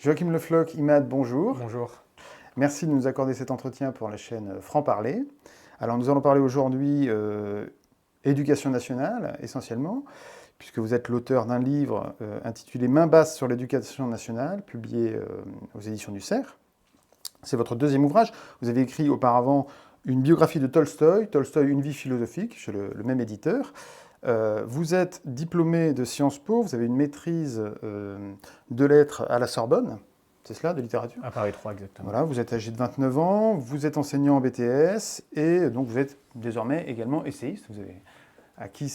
Joachim Le Floch, IMAD, bonjour. Bonjour. Merci de nous accorder cet entretien pour la chaîne Franc-Parler. Alors nous allons parler aujourd'hui éducation nationale, essentiellement, puisque vous êtes l'auteur d'un livre intitulé Main basse sur l'éducation nationale, publié aux éditions du Cerf. C'est votre deuxième ouvrage. Vous avez écrit auparavant une biographie de Tolstoï, Une vie philosophique, chez le même éditeur. Vous êtes diplômé de Sciences Po, vous avez une maîtrise de lettres à la Sorbonne, c'est cela, de littérature? À Paris 3, exactement. Voilà, vous êtes âgé de 29 ans, vous êtes enseignant en BTS et donc vous êtes désormais également essayiste. Vous avez acquis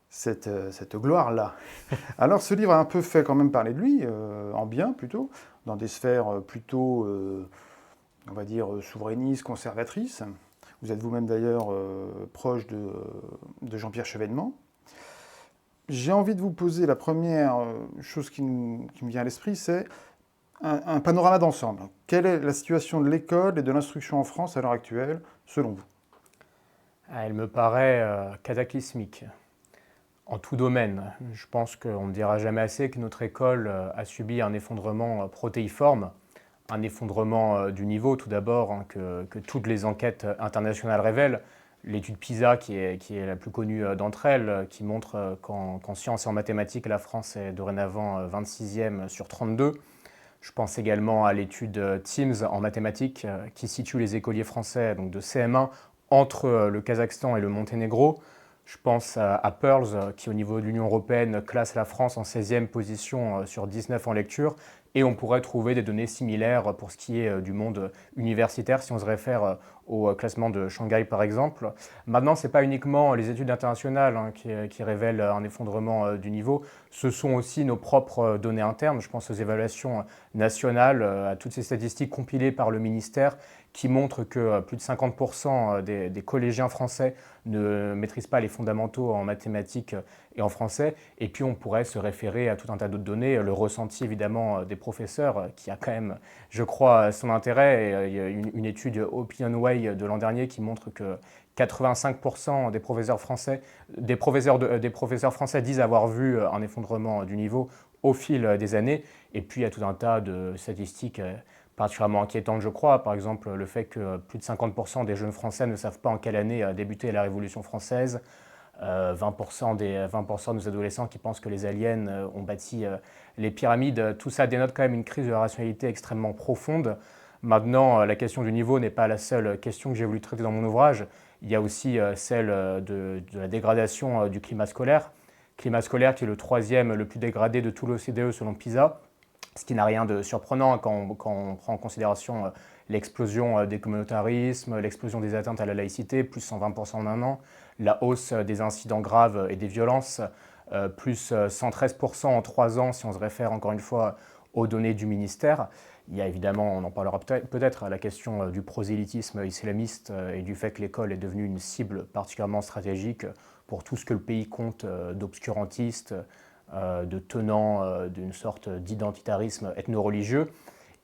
cette gloire-là. Alors ce livre a un peu fait quand même parler de lui, en bien plutôt, dans des sphères plutôt, on va dire, souverainistes, conservatrices. Vous êtes vous-même d'ailleurs proche de Jean-Pierre Chevènement. J'ai envie de vous poser la première chose qui me vient à l'esprit, c'est un panorama d'ensemble. Quelle est la situation de l'école et de l'instruction en France à l'heure actuelle, selon vous? Elle me paraît cataclysmique en tout domaine. Je pense qu'on ne dira jamais assez que notre école a subi un effondrement protéiforme, un effondrement du niveau tout d'abord, hein, que toutes les enquêtes internationales révèlent. L'étude PISA, qui est la plus connue d'entre elles, qui montre qu'en sciences et en mathématiques, la France est dorénavant 26e sur 32. Je pense également à l'étude Teams en mathématiques qui situe les écoliers français donc de CM1 entre le Kazakhstan et le Monténégro. Je pense à Pearls qui au niveau de l'Union européenne classe la France en 16e position sur 19 en lecture. Et on pourrait trouver des données similaires pour ce qui est du monde universitaire si on se réfère au classement de Shanghai par exemple. Maintenant, ce n'est pas uniquement les études internationales qui révèlent un effondrement du niveau, ce sont aussi nos propres données internes. Je pense aux évaluations nationales, à toutes ces statistiques compilées par le ministère qui montrent que plus de 50% des collégiens français ne maîtrisent pas les fondamentaux en mathématiques et en français. Et puis on pourrait se référer à tout un tas d'autres données, le ressenti évidemment des professeurs qui a quand même, je crois, son intérêt. Et, il y a une étude OpinionWay de l'an dernier qui montre que 85% des professeurs français disent avoir vu un effondrement du niveau au fil des années. Et puis il y a tout un tas de statistiques particulièrement inquiétantes, je crois. Par exemple, le fait que plus de 50% des jeunes Français ne savent pas en quelle année a débuté la Révolution française. 20% de nos adolescents qui pensent que les aliens ont bâti les pyramides. Tout ça dénote quand même une crise de la rationalité extrêmement profonde. Maintenant, la question du niveau n'est pas la seule question que j'ai voulu traiter dans mon ouvrage. Il y a aussi celle de la dégradation du climat scolaire. Climat scolaire qui est le troisième le plus dégradé de tout l'OCDE selon PISA, ce qui n'a rien de surprenant quand on prend en considération l'explosion des communautarismes, l'explosion des atteintes à la laïcité, plus 120% en un an, la hausse des incidents graves et des violences, plus 113% en 3 ans si on se réfère encore une fois aux données du ministère. Il y a évidemment, on en parlera peut-être, la question du prosélytisme islamiste et du fait que l'école est devenue une cible particulièrement stratégique pour tout ce que le pays compte d'obscurantistes, de tenants d'une sorte d'identitarisme ethno-religieux.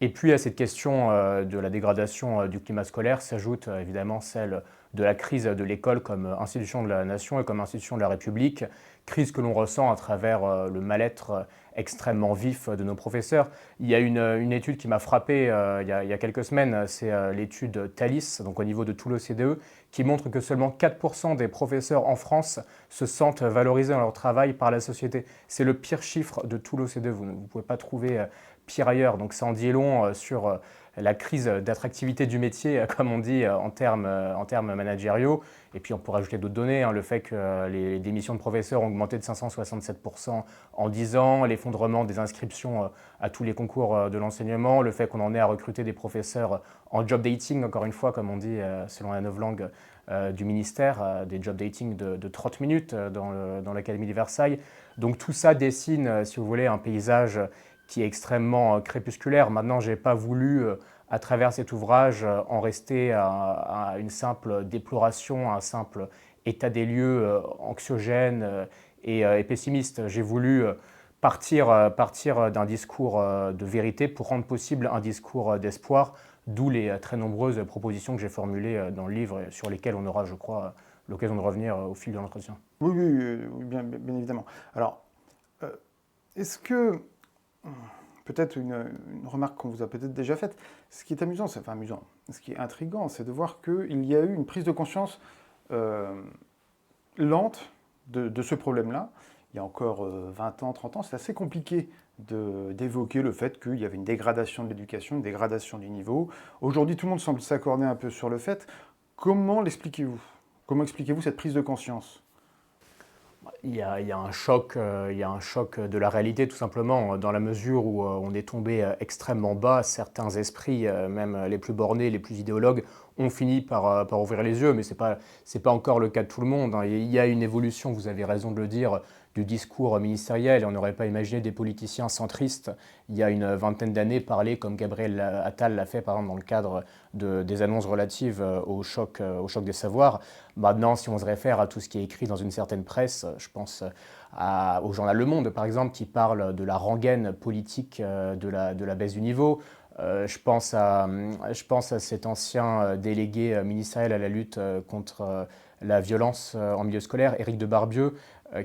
Et puis à cette question de la dégradation du climat scolaire s'ajoute évidemment celle de la crise de l'école comme institution de la nation et comme institution de la République, crise que l'on ressent à travers le mal-être extrêmement vif de nos professeurs. Il y a une étude qui m'a frappé il y a quelques semaines, c'est l'étude Thalys, donc au niveau de tout l'OCDE, qui montre que seulement 4% des professeurs en France se sentent valorisés dans leur travail par la société. C'est le pire chiffre de tout l'OCDE, vous ne pouvez pas trouver pire ailleurs. Donc ça en dit long sur la crise d'attractivité du métier, comme on dit en termes managériaux. Et puis on pourrait ajouter d'autres données, le fait que les démissions de professeurs ont augmenté de 567% en 10 ans, l'effondrement des inscriptions à tous les concours de l'enseignement, le fait qu'on en ait à recruter des professeurs en job dating, encore une fois, comme on dit selon la novlangue du ministère, des job dating de 30 minutes dans l'Académie de Versailles. Donc tout ça dessine, si vous voulez, un paysage qui est extrêmement crépusculaire. Maintenant, je n'ai pas voulu, à travers cet ouvrage, en rester à une simple déploration, à un simple état des lieux anxiogène et pessimiste. J'ai voulu partir d'un discours de vérité pour rendre possible un discours d'espoir, d'où les très nombreuses propositions que j'ai formulées dans le livre, sur lesquelles on aura, je crois, l'occasion de revenir au fil de l'entretien. Oui, oui, oui, bien évidemment. Alors, est-ce que peut-être une remarque qu'on vous a peut-être déjà faite. Ce qui est amusant, enfin amusant, ce qui est intriguant, c'est de voir qu'il y a eu une prise de conscience lente de ce problème-là. Il y a encore 20 ans, 30 ans, c'est assez compliqué d'évoquer le fait qu'il y avait une dégradation de l'éducation, une dégradation du niveau. Aujourd'hui, tout le monde semble s'accorder un peu sur le fait. Comment l'expliquez-vous? Comment expliquez-vous cette prise de conscience? Il y a un choc, il y a un choc de la réalité tout simplement, dans la mesure où on est tombé extrêmement bas. Certains esprits, même les plus bornés, les plus idéologues, ont fini par ouvrir les yeux, mais c'est pas encore le cas de tout le monde, hein. Il y a une évolution, vous avez raison de le dire, du discours ministériel. On n'aurait pas imaginé des politiciens centristes il y a une vingtaine d'années parler comme Gabriel Attal l'a fait par exemple dans le cadre des annonces relatives au choc des savoirs. Maintenant, si on se réfère à tout ce qui est écrit dans une certaine presse, je pense au journal Le Monde par exemple, qui parle de la rengaine politique de la baisse du niveau. Je pense à cet ancien délégué ministériel à la lutte contre la violence en milieu scolaire, Éric de Barbieux,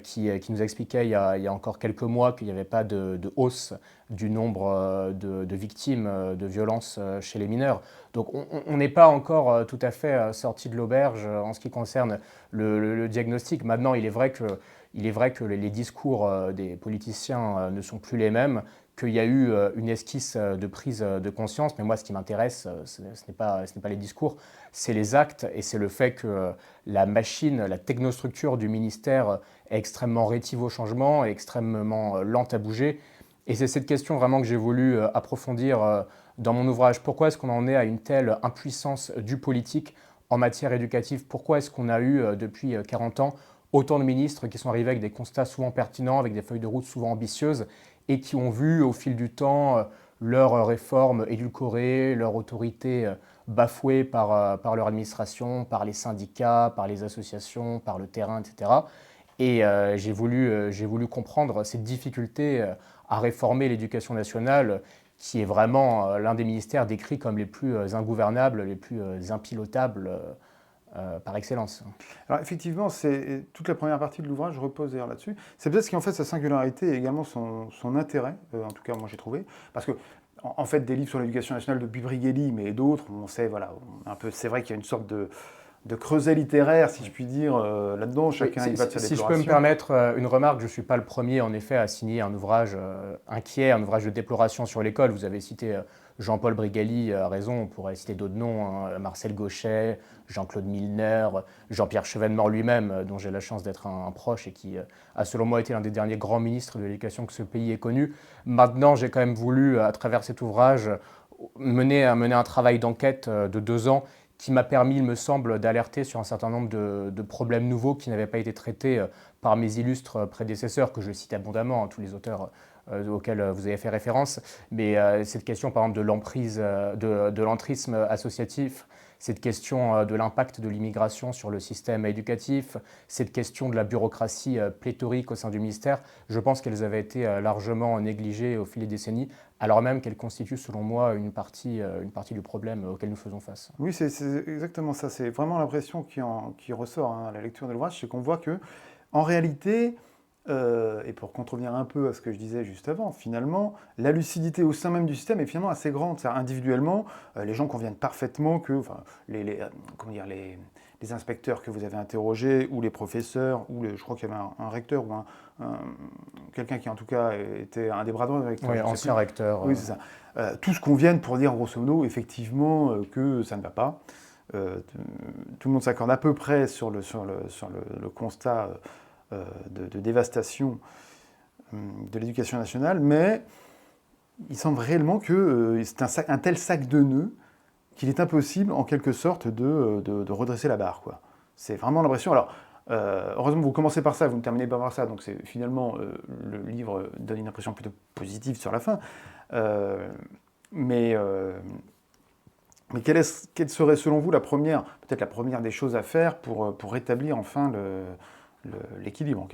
qui nous expliquait il y a encore quelques mois qu'il n'y avait pas de hausse du nombre de victimes de violences chez les mineurs. Donc on n'est pas encore tout à fait sorti de l'auberge en ce qui concerne le diagnostic. Maintenant, il est vrai que les discours des politiciens ne sont plus les mêmes, qu'il y a eu une esquisse de prise de conscience, mais moi ce qui m'intéresse, ce n'est pas les discours, c'est les actes, et c'est le fait que la machine, la technostructure du ministère est extrêmement rétive au changement, est extrêmement lente à bouger. Et c'est cette question vraiment que j'ai voulu approfondir dans mon ouvrage. Pourquoi est-ce qu'on en est à une telle impuissance du politique en matière éducative? Pourquoi est-ce qu'on a eu depuis 40 ans autant de ministres qui sont arrivés avec des constats souvent pertinents, avec des feuilles de route souvent ambitieuses, et qui ont vu au fil du temps leurs réformes édulcorées, leur autorité bafouée par leur administration, par les syndicats, par les associations, par le terrain, etc. Et j'ai voulu comprendre cette difficulté à réformer l'éducation nationale, qui est vraiment l'un des ministères décrits comme les plus ingouvernables, les plus impilotables par excellence. Alors effectivement, toute la première partie de l'ouvrage repose d'ailleurs là-dessus. C'est peut-être ce qui en fait sa singularité et également son intérêt, en tout cas moi j'ai trouvé, parce que en fait des livres sur l'éducation nationale de Brigelli, mais d'autres, on sait, voilà, c'est vrai qu'il y a une sorte de creuset littéraire, si je puis dire, là-dedans, chacun y va de sa Si je déploration. peux me permettre une remarque, je ne suis pas le premier en effet à signer un ouvrage inquiet, un ouvrage de déploration sur l'école. Vous avez cité Jean-Paul Brigelli, à raison, on pourrait citer d'autres noms, hein, Marcel Gauchet, Jean-Claude Milner, Jean-Pierre Chevènement lui-même, dont j'ai la chance d'être un proche et qui a selon moi été l'un des derniers grands ministres de l'éducation que ce pays ait connu. Maintenant, j'ai quand même voulu, à travers cet ouvrage, mener un travail d'enquête de 2 ans qui m'a permis, il me semble, d'alerter sur un certain nombre de problèmes nouveaux qui n'avaient pas été traités par mes illustres prédécesseurs, que je cite abondamment, hein, tous les auteurs auxquels vous avez fait référence. Mais cette question, par exemple, de l'emprise, de l'entrisme associatif, cette question de l'impact de l'immigration sur le système éducatif, cette question de la bureaucratie pléthorique au sein du ministère, je pense qu'elles avaient été largement négligées au fil des décennies, alors même qu'elles constituent, selon moi, une partie du problème auquel nous faisons face. Oui, c'est exactement ça. C'est vraiment l'impression qui ressort à la lecture de l'ouvrage, c'est qu'on voit que, en réalité, et pour contrevenir un peu à ce que je disais juste avant, finalement, la lucidité au sein même du système est finalement assez grande. Individuellement, les gens conviennent parfaitement que, enfin, comment dire, les inspecteurs que vous avez interrogés, ou les professeurs, ou je crois qu'il y avait un recteur, ou quelqu'un qui en tout cas était un des bras droits du recteur. Oui, ancien recteur. Oui, c'est ça. Tous conviennent pour dire grosso modo, effectivement, que ça ne va pas. Tout le monde s'accorde à peu près sur le constat de dévastation de l'éducation nationale, mais il semble réellement que c'est un tel sac de nœuds qu'il est impossible, en quelque sorte, de redresser la barre, quoi. C'est vraiment l'impression. Alors, heureusement, vous commencez par ça, vous ne terminez pas par ça, donc finalement, le livre donne une impression plutôt positive sur la fin. Mais quelle serait, selon vous, peut-être la première des choses à faire pour rétablir enfin l'équilibre?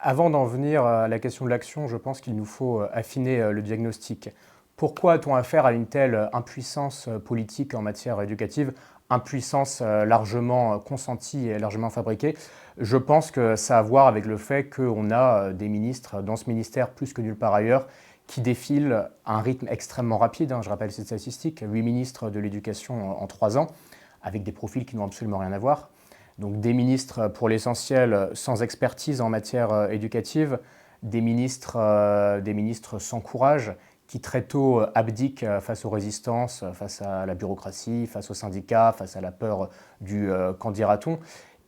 Avant d'en venir à la question de l'action, je pense qu'il nous faut affiner le diagnostic. Pourquoi a-t-on affaire à une telle impuissance politique en matière éducative, impuissance largement consentie et largement fabriquée? Je pense que ça a à voir avec le fait qu'on a des ministres dans ce ministère plus que nulle part ailleurs qui défilent à un rythme extrêmement rapide. Je rappelle cette statistique, 8 ministres de l'Éducation en 3 ans, avec des profils qui n'ont absolument rien à voir. Donc des ministres pour l'essentiel sans expertise en matière éducative, des ministres sans courage, qui très tôt abdiquent face aux résistances, face à la bureaucratie, face aux syndicats, face à la peur du qu'en dira-t-on,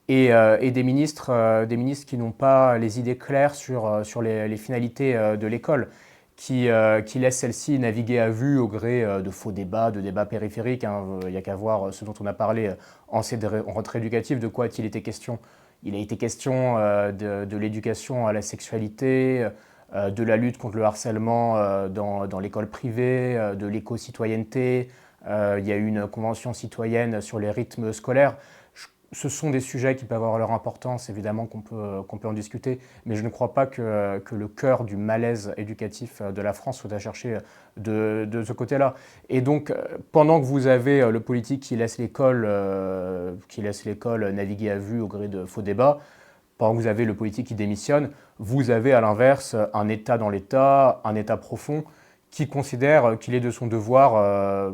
et des ministres qui n'ont pas les idées claires sur les finalités de l'école, qui laissent celle-ci naviguer à vue au gré de faux débats, de débats périphériques. Il n'y a qu'à voir ce dont on a parlé en rentrée éducative. De quoi a-t-il été question? Il a été question de l'éducation à la sexualité, de la lutte contre le harcèlement dans l'école privée, de l'éco-citoyenneté. Il y a eu une convention citoyenne sur les rythmes scolaires. Ce sont des sujets qui peuvent avoir leur importance, évidemment qu'on peut en discuter, mais je ne crois pas que le cœur du malaise éducatif de la France soit à chercher de ce côté-là. Et donc, pendant que vous avez le politique qui laisse l'école naviguer à vue au gré de faux débats, pendant que vous avez le politique qui démissionne, vous avez à l'inverse un État dans l'État, un État profond, qui considère qu'il est de son devoir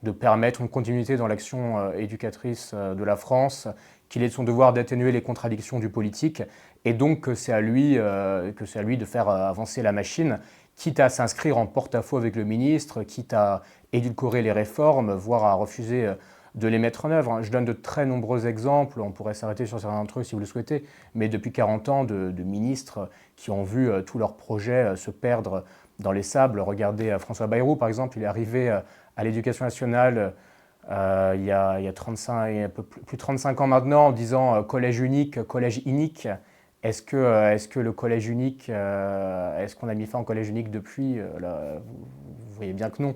de permettre une continuité dans l'action éducatrice de la France, qu'il est de son devoir d'atténuer les contradictions du politique, et donc que c'est à lui de faire avancer la machine, quitte à s'inscrire en porte-à-faux avec le ministre, quitte à édulcorer les réformes, voire à refuser de les mettre en œuvre. Je donne de très nombreux exemples, on pourrait s'arrêter sur certains d'entre eux si vous le souhaitez, mais depuis 40 ans de ministres qui ont vu tous leurs projets se perdre dans les sables. Regardez François Bayrou, par exemple, il est arrivé à l'Éducation nationale il y a un peu plus de 35 ans maintenant en disant collège unique, collège inique. Est-ce que le collège unique, est-ce qu'on a mis fin au collège unique depuis là, vous voyez bien que non.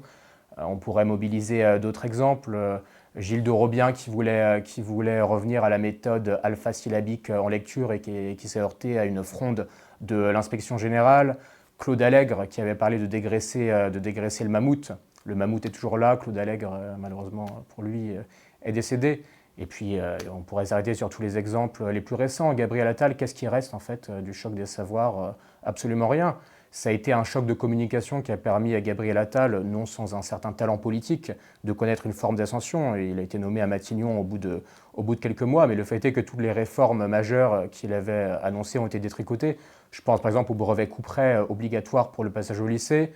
On pourrait mobiliser d'autres exemples. Gilles de Robien qui voulait revenir à la méthode alpha-syllabique en lecture et qui s'est heurté à une fronde de l'inspection générale. Claude Allègre qui avait parlé de dégraisser le mammouth. Le mammouth est toujours là, Claude Allègre, malheureusement pour lui, est décédé. Et puis, on pourrait s'arrêter sur tous les exemples les plus récents. Gabriel Attal, qu'est-ce qui reste en fait du choc des savoirs? Absolument rien. Ça a été un choc de communication qui a permis à Gabriel Attal, non sans un certain talent politique, de connaître une forme d'ascension. Il a été nommé à Matignon au bout de quelques mois, mais le fait est que toutes les réformes majeures qu'il avait annoncées ont été détricotées. Je pense par exemple au brevet couperet obligatoire pour le passage au lycée.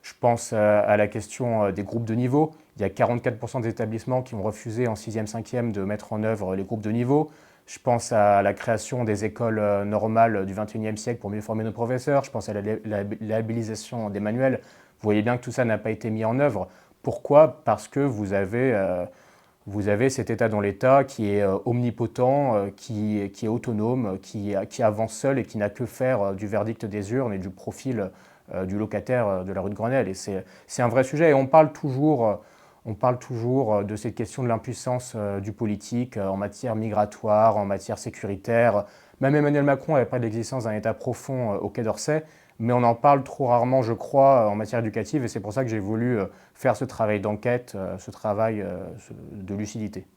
Je pense à la question des groupes de niveau. Il y a 44% des établissements qui ont refusé en 6e, 5e de mettre en œuvre les groupes de niveau. Je pense à la création des écoles normales du XXIe siècle pour mieux former nos professeurs. Je pense à la labellisation des manuels. Vous voyez bien que tout ça n'a pas été mis en œuvre. Pourquoi? Parce que vous avez cet État dans l'État qui est omnipotent, qui est autonome, qui avance seul et qui n'a que faire du verdict des urnes et du profil du locataire de la rue de Grenelle. Et c'est un vrai sujet. Et on parle toujours de cette question de l'impuissance du politique en matière migratoire, en matière sécuritaire. Même Emmanuel Macron n'avait pas l'existence d'un État profond au Quai d'Orsay, mais on en parle trop rarement, je crois, en matière éducative, et c'est pour ça que j'ai voulu faire ce travail d'enquête, ce travail de lucidité.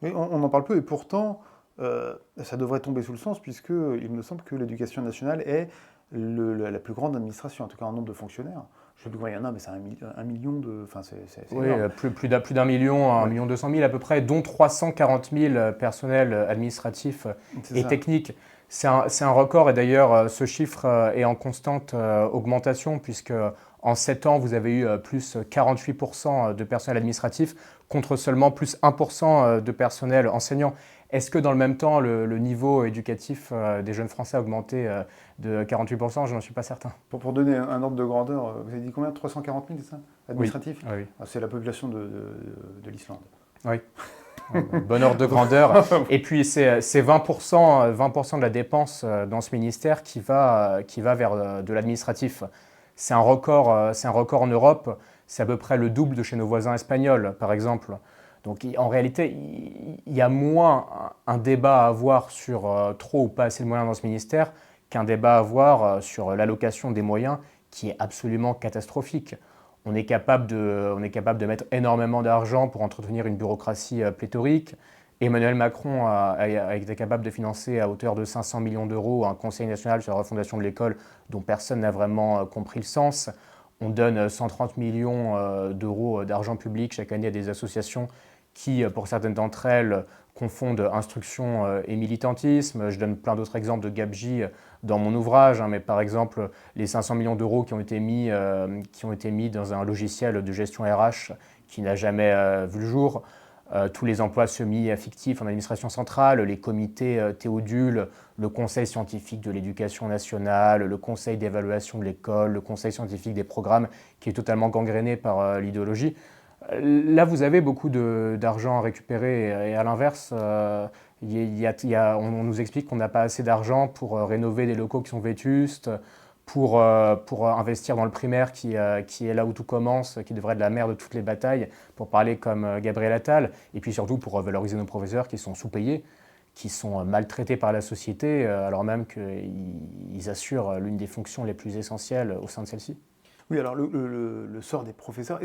Oui, on en parle peu, et pourtant, ça devrait tomber sous le sens, puisqu'il me semble que l'éducation nationale est la plus grande administration, en tout cas en nombre de fonctionnaires. Je ne sais plus combien il y en a, mais c'est 1 million de... Enfin, c'est oui, énorme. plus d'un million, 1 million 200 000 à peu près, dont 340 000 personnels administratifs et techniques. C'est un record, et d'ailleurs, ce chiffre est en constante augmentation, puisque en 7 ans, vous avez eu plus 48% de personnel administratif, contre seulement plus 1% de personnel enseignant. Est-ce que dans le même temps, le niveau éducatif des jeunes Français a augmenté de 48%? Je n'en suis pas certain. Pour donner un ordre de grandeur, vous avez dit combien? 340 000, c'est ça? Administratifs? Oui. C'est la population de l'Islande. Oui. Bon ordre de grandeur. Et puis, c'est 20% de la dépense dans ce ministère qui va vers de l'administratif. C'est un record en Europe. C'est à peu près le double de chez nos voisins espagnols, par exemple. Donc en réalité, il y a moins un débat à avoir sur trop ou pas assez de moyens dans ce ministère qu'un débat à avoir sur l'allocation des moyens qui est absolument catastrophique. On est capable de mettre énormément d'argent pour entretenir une bureaucratie pléthorique. Emmanuel Macron a été capable de financer à hauteur de 500 millions d'euros un conseil national sur la refondation de l'école dont personne n'a vraiment compris le sens. On donne 130 millions d'euros d'argent public chaque année à des associations qui, pour certaines d'entre elles, confondent instruction et militantisme. Je donne plein d'autres exemples de gabegie dans mon ouvrage, hein, mais par exemple, les 500 millions d'euros qui ont été mis dans un logiciel de gestion RH qui n'a jamais vu le jour, tous les emplois semi-fictifs en administration centrale, les comités Théodule, le conseil scientifique de l'éducation nationale, le conseil d'évaluation de l'école, le conseil scientifique des programmes, qui est totalement gangréné par l'idéologie. Là, vous avez beaucoup d'argent à récupérer et à l'inverse, on nous explique qu'on n'a pas assez d'argent pour rénover des locaux qui sont vétustes, pour investir dans le primaire qui est là où tout commence, qui devrait être la mère de toutes les batailles, pour parler comme Gabriel Attal, et puis surtout pour valoriser nos professeurs qui sont sous-payés, qui sont maltraités par la société, alors même qu'ils assurent l'une des fonctions les plus essentielles au sein de celle-ci. Oui, alors le sort des professeurs,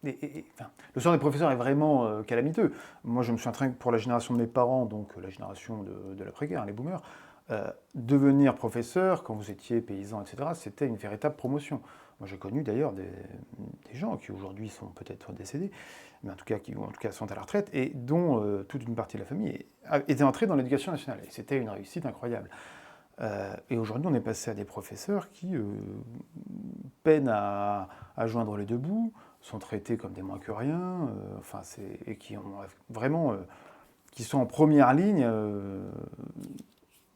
le sort des professeurs est vraiment calamiteux. Moi, je me souviens très bien que pour la génération de mes parents, donc la génération de l'après-guerre, les boomers, devenir professeur, quand vous étiez paysan, etc., c'était une véritable promotion. Moi, j'ai connu d'ailleurs des gens qui aujourd'hui sont peut-être décédés, mais en tout cas sont à la retraite, et dont toute une partie de la famille était entrée dans l'éducation nationale. Et c'était une réussite incroyable. Et aujourd'hui, on est passé à des professeurs qui peinent à joindre les deux bouts, sont traités comme des moins que rien, et qui ont vraiment, qui sont en première ligne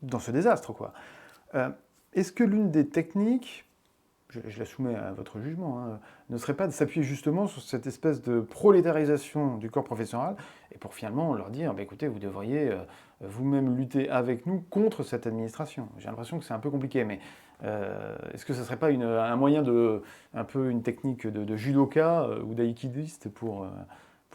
dans ce désastre, quoi. Est-ce que l'une des techniques, je la soumets à votre jugement, hein, ne serait pas de s'appuyer justement sur cette espèce de prolétarisation du corps professoral et pour finalement leur dire, bah, écoutez, vous devriez vous-même lutter avec nous contre cette administration. J'ai l'impression que c'est un peu compliqué, mais est-ce que ce ne serait pas un moyen un peu une technique de judoka ou d'aïkidiste pour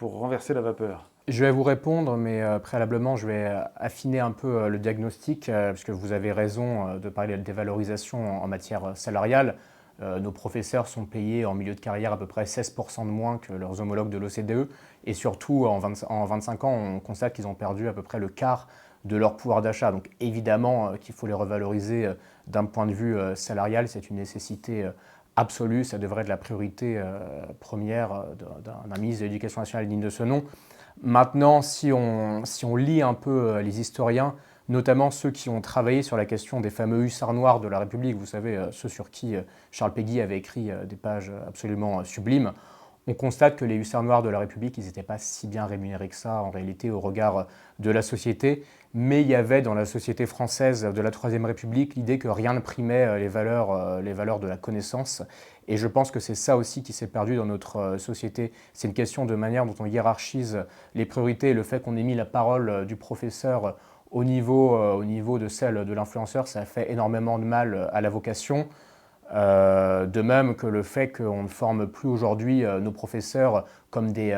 renverser la vapeur? Je vais vous répondre, mais préalablement, je vais affiner un peu le diagnostic, puisque vous avez raison de parler de dévalorisation en matière salariale. Nos professeurs sont payés en milieu de carrière à peu près 16% de moins que leurs homologues de l'OCDE. Et surtout, en 25 ans, on constate qu'ils ont perdu à peu près le quart de leur pouvoir d'achat. Donc évidemment qu'il faut les revaloriser d'un point de vue salarial, c'est une nécessité absolue. Ça devrait être la priorité première d'un ministre de l'Éducation nationale digne de ce nom. Maintenant, si on lit un peu les historiens, notamment ceux qui ont travaillé sur la question des fameux hussards noirs de la République, vous savez, ceux sur qui Charles Péguy avait écrit des pages absolument sublimes, on constate que les hussards noirs de la République, ils n'étaient pas si bien rémunérés que ça, en réalité, au regard de la société. Mais il y avait dans la société française de la Troisième République l'idée que rien ne primait les valeurs de la connaissance. Et je pense que c'est ça aussi qui s'est perdu dans notre société. C'est une question de manière dont on hiérarchise les priorités. Le fait qu'on ait mis la parole du professeur au niveau de celle de l'influenceur, ça fait énormément de mal à la vocation. De même que le fait qu'on ne forme plus aujourd'hui nos professeurs comme des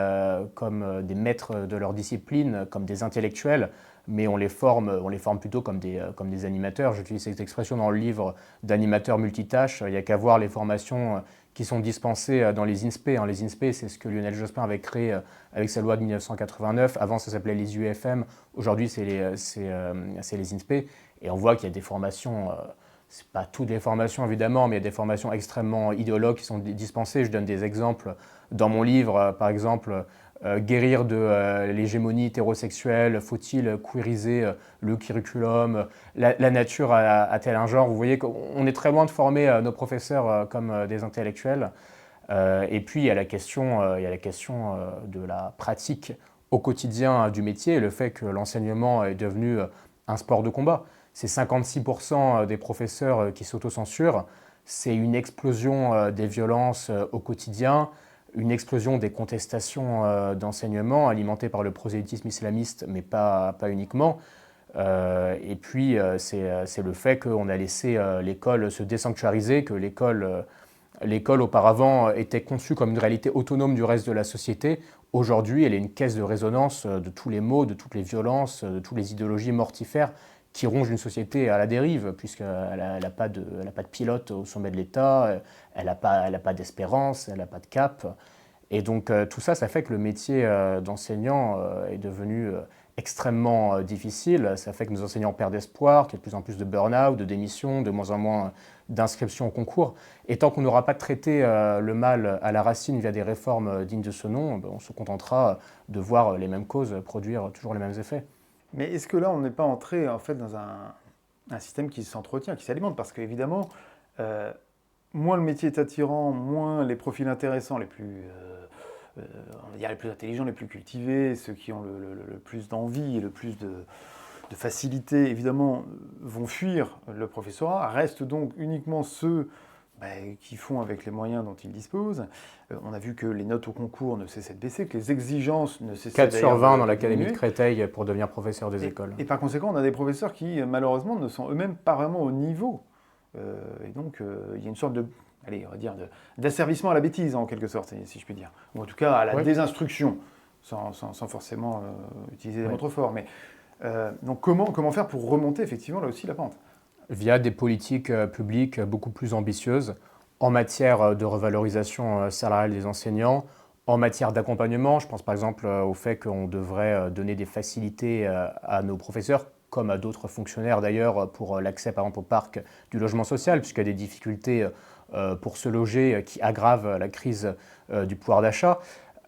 maîtres de leur discipline, comme des intellectuels, mais on les forme plutôt comme des animateurs. J'utilise cette expression dans le livre d'animateurs multitâches. Il n'y a qu'à voir les formations qui sont dispensées dans les INSPE. Les INSPE, c'est ce que Lionel Jospin avait créé avec sa loi de 1989. Avant, ça s'appelait les UFM. Aujourd'hui, c'est les INSPE. Et on voit qu'il y a des formations... Ce n'est pas toutes les formations évidemment, mais il y a des formations extrêmement idéologues qui sont dispensées. Je donne des exemples dans mon livre, par exemple, guérir de l'hégémonie hétérosexuelle, faut-il queeriser le curriculum, la nature a-t-elle un genre? Vous voyez qu'on est très loin de former nos professeurs comme des intellectuels. Et puis il y a la question de la pratique au quotidien du métier, le fait que l'enseignement est devenu un sport de combat. C'est 56% des professeurs qui s'autocensurent, c'est une explosion des violences au quotidien, une explosion des contestations d'enseignement alimentées par le prosélytisme islamiste, mais pas uniquement. Et puis c'est le fait qu'on a laissé l'école se désanctuariser, que l'école auparavant était conçue comme une réalité autonome du reste de la société. Aujourd'hui, elle est une caisse de résonance de tous les maux, de toutes les violences, de toutes les idéologies mortifères qui ronge une société à la dérive, puisqu'elle n'a pas de pilote au sommet de l'État, elle n'a pas d'espérance, elle n'a pas de cap. Et donc tout ça, ça fait que le métier d'enseignant est devenu extrêmement difficile. Ça fait que nos enseignants perdent espoir, qu'il y a de plus en plus de burn-out, de démissions, de moins en moins d'inscriptions au concours. Et tant qu'on n'aura pas traité le mal à la racine via des réformes dignes de ce nom, on se contentera de voir les mêmes causes produire toujours les mêmes effets. Mais est-ce que là, on n'est pas entré en fait dans un système qui s'entretient, qui s'alimente? Parce qu'évidemment, euh, moins le métier est attirant, moins les profils intéressants, on va dire les plus intelligents, les plus cultivés, ceux qui ont le plus d'envie et le plus de facilité, évidemment, vont fuir le professorat. Restent donc uniquement ceux qui font avec les moyens dont ils disposent. On a vu que les notes au concours ne cessaient de baisser, que les exigences ne cessaient 4 sur d'ailleurs 20 dans de l'académie de diminuer. Créteil pour devenir professeur des écoles. Et par conséquent, on a des professeurs qui, malheureusement, ne sont eux-mêmes pas vraiment au niveau. Et donc, il y a une sorte de, allez, on va dire, d'asservissement à la bêtise, en quelque sorte, si je puis dire. Ou en tout cas, à la désinstruction, sans forcément utiliser des mots trop forts. Mais, donc, comment faire pour remonter, effectivement, là aussi, la pente? Via des politiques publiques beaucoup plus ambitieuses en matière de revalorisation salariale des enseignants, en matière d'accompagnement. Je pense par exemple au fait qu'on devrait donner des facilités à nos professeurs, comme à d'autres fonctionnaires d'ailleurs, pour l'accès par exemple au parc du logement social, puisqu'il y a des difficultés pour se loger qui aggravent la crise du pouvoir d'achat.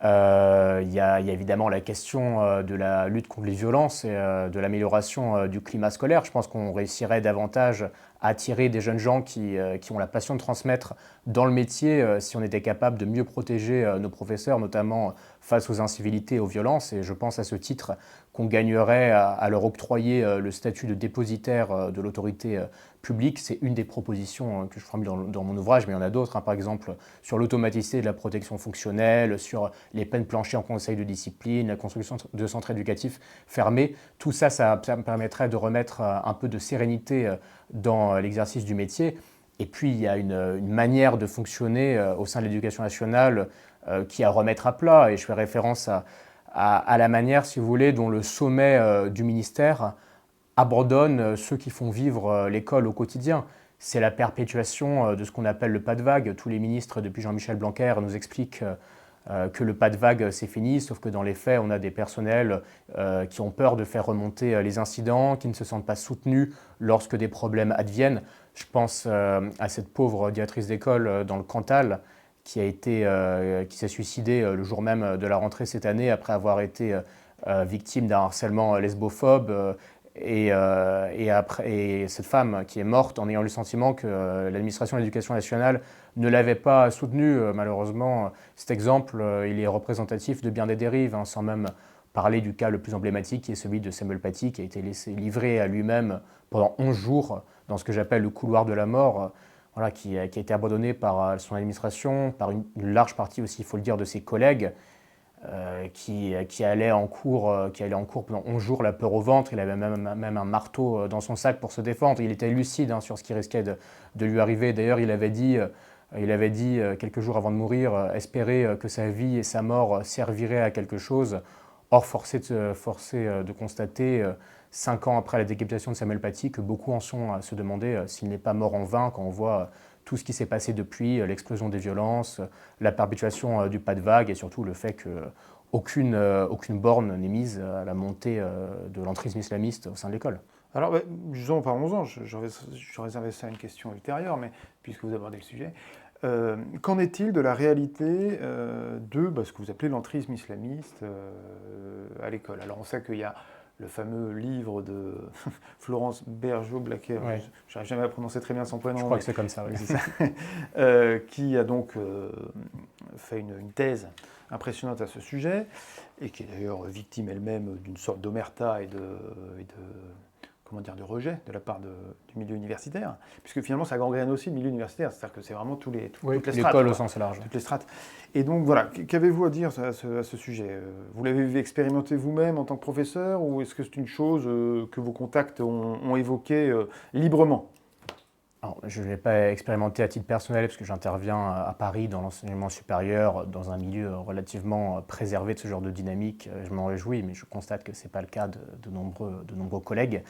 Il y a évidemment la question de la lutte contre les violences et de l'amélioration du climat scolaire. Je pense qu'on réussirait davantage à attirer des jeunes gens qui ont la passion de transmettre dans le métier si on était capable de mieux protéger nos professeurs, notamment face aux incivilités et aux violences. Et je pense à ce titre qu'on gagnerait à leur octroyer le statut de dépositaire de l'autorité publique. C'est une des propositions que je formule dans mon ouvrage, mais il y en a d'autres, par exemple sur l'automaticité de la protection fonctionnelle, sur les peines planchées en conseil de discipline, la construction de centres éducatifs fermés. Tout ça, ça me permettrait de remettre un peu de sérénité dans l'exercice du métier. Et puis, il y a une manière de fonctionner au sein de l'éducation nationale qui est à remettre à plat. Et je fais référence à la manière, si vous voulez, dont le sommet du ministère abandonne ceux qui font vivre l'école au quotidien. C'est la perpétuation de ce qu'on appelle le pas de vague. Tous les ministres, depuis Jean-Michel Blanquer, nous expliquent que le pas de vague c'est fini, sauf que dans les faits, on a des personnels qui ont peur de faire remonter les incidents, qui ne se sentent pas soutenus lorsque des problèmes adviennent. Je pense à cette pauvre directrice d'école dans le Cantal qui s'est suicidée le jour même de la rentrée cette année après avoir été victime d'un harcèlement lesbophobe. Et cette femme qui est morte en ayant le sentiment que l'administration de l'éducation nationale ne l'avait pas soutenue. Malheureusement, cet exemple, il est représentatif de bien des dérives, sans même parler du cas le plus emblématique qui est celui de Samuel Paty, qui a été livré à lui-même pendant 11 jours dans ce que j'appelle le couloir de la mort, voilà, qui a été abandonné par son administration, par une large partie aussi, il faut le dire, de ses collègues. Qui allait en cours pendant 11 jours, la peur au ventre. Il avait même un marteau dans son sac pour se défendre. Il était lucide sur ce qui risquait de lui arriver. D'ailleurs, il avait dit quelques jours avant de mourir, espérer que sa vie et sa mort serviraient à quelque chose. Or, forcé de constater, 5 ans après la décapitation de Samuel Paty, que beaucoup en sont à se demander s'il n'est pas mort en vain quand on voit tout ce qui s'est passé depuis, l'explosion des violences, la perpétuation du pas de vague et surtout le fait qu'aucune borne n'est mise à la montée de l'entrisme islamiste au sein de l'école. Alors, justement, parlons-en, je réservais ça à une question ultérieure, mais puisque vous abordez le sujet, qu'en est-il de la réalité de ce que vous appelez l'entrisme islamiste à l'école? Alors, on sait qu'il y a le fameux livre de Florence Bergeau-Blaquer, Ouais. je n'arrive jamais à prononcer très bien son prénom. Je crois que c'est comme ça, oui, c'est ça. Qui a donc fait une thèse impressionnante à ce sujet, et qui est d'ailleurs victime elle-même d'une sorte d'omerta et de rejet de la part du milieu universitaire, puisque finalement ça gangrène aussi le milieu universitaire, c'est-à-dire que c'est vraiment toutes les strates. L'école au sens large. Toutes les strates. Et donc voilà, qu'avez-vous à dire à ce sujet? Vous l'avez expérimenté vous-même en tant que professeur, ou est-ce que c'est une chose que vos contacts ont évoquée librement? Alors, je ne l'ai pas expérimenté à titre personnel parce que j'interviens à Paris dans l'enseignement supérieur, dans un milieu relativement préservé de ce genre de dynamique. Je m'en réjouis, mais je constate que ce n'est pas le cas de nombreux collègues.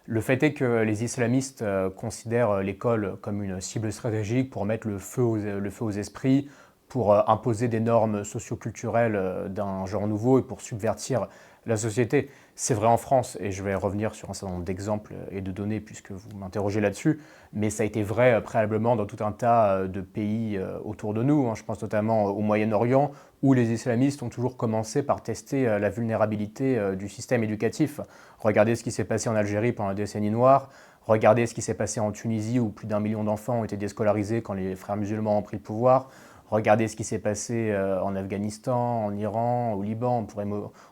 Le fait est que les islamistes considèrent l'école comme une cible stratégique pour mettre le feu aux esprits, pour imposer des normes socioculturelles d'un genre nouveau et pour subvertir la société. C'est vrai en France, et je vais revenir sur un certain nombre d'exemples et de données puisque vous m'interrogez là-dessus, mais ça a été vrai préalablement dans tout un tas de pays autour de nous. Je pense notamment au Moyen-Orient, où les islamistes ont toujours commencé par tester la vulnérabilité du système éducatif. Regardez ce qui s'est passé en Algérie pendant la décennie noire, regardez ce qui s'est passé en Tunisie, où plus d'1 million d'enfants ont été déscolarisés quand les frères musulmans ont pris le pouvoir. Regardez ce qui s'est passé en Afghanistan, en Iran, au Liban.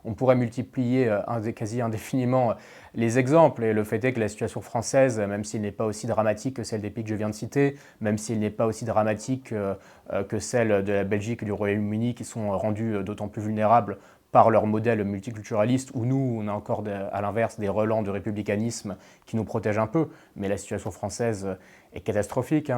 On pourrait multiplier quasi indéfiniment les exemples. Et le fait est que la situation française, même s'il n'est pas aussi dramatique que celle des pays que je viens de citer, même s'il n'est pas aussi dramatique que celle de la Belgique et du Royaume-Uni, qui sont rendus d'autant plus vulnérables par leur modèle multiculturaliste, où nous, on a encore à l'inverse des relents de républicanisme qui nous protègent un peu. Mais la situation française est catastrophique.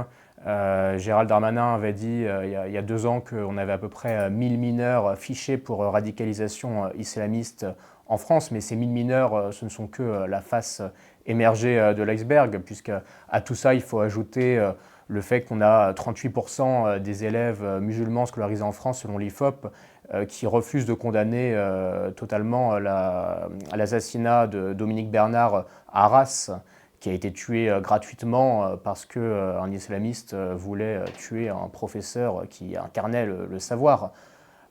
Gérald Darmanin avait dit il y a 2 ans qu'on avait à peu près 1000 mineurs fichés pour radicalisation islamiste en France, mais ces 1000 mineurs, ce ne sont que la face émergée de l'iceberg, puisque à tout ça, il faut ajouter le fait qu'on a 38% des élèves musulmans scolarisés en France, selon l'IFOP, qui refusent de condamner totalement l'assassinat de Dominique Bernard à Arras, qui a été tué gratuitement parce qu'un islamiste voulait tuer un professeur qui incarnait le savoir.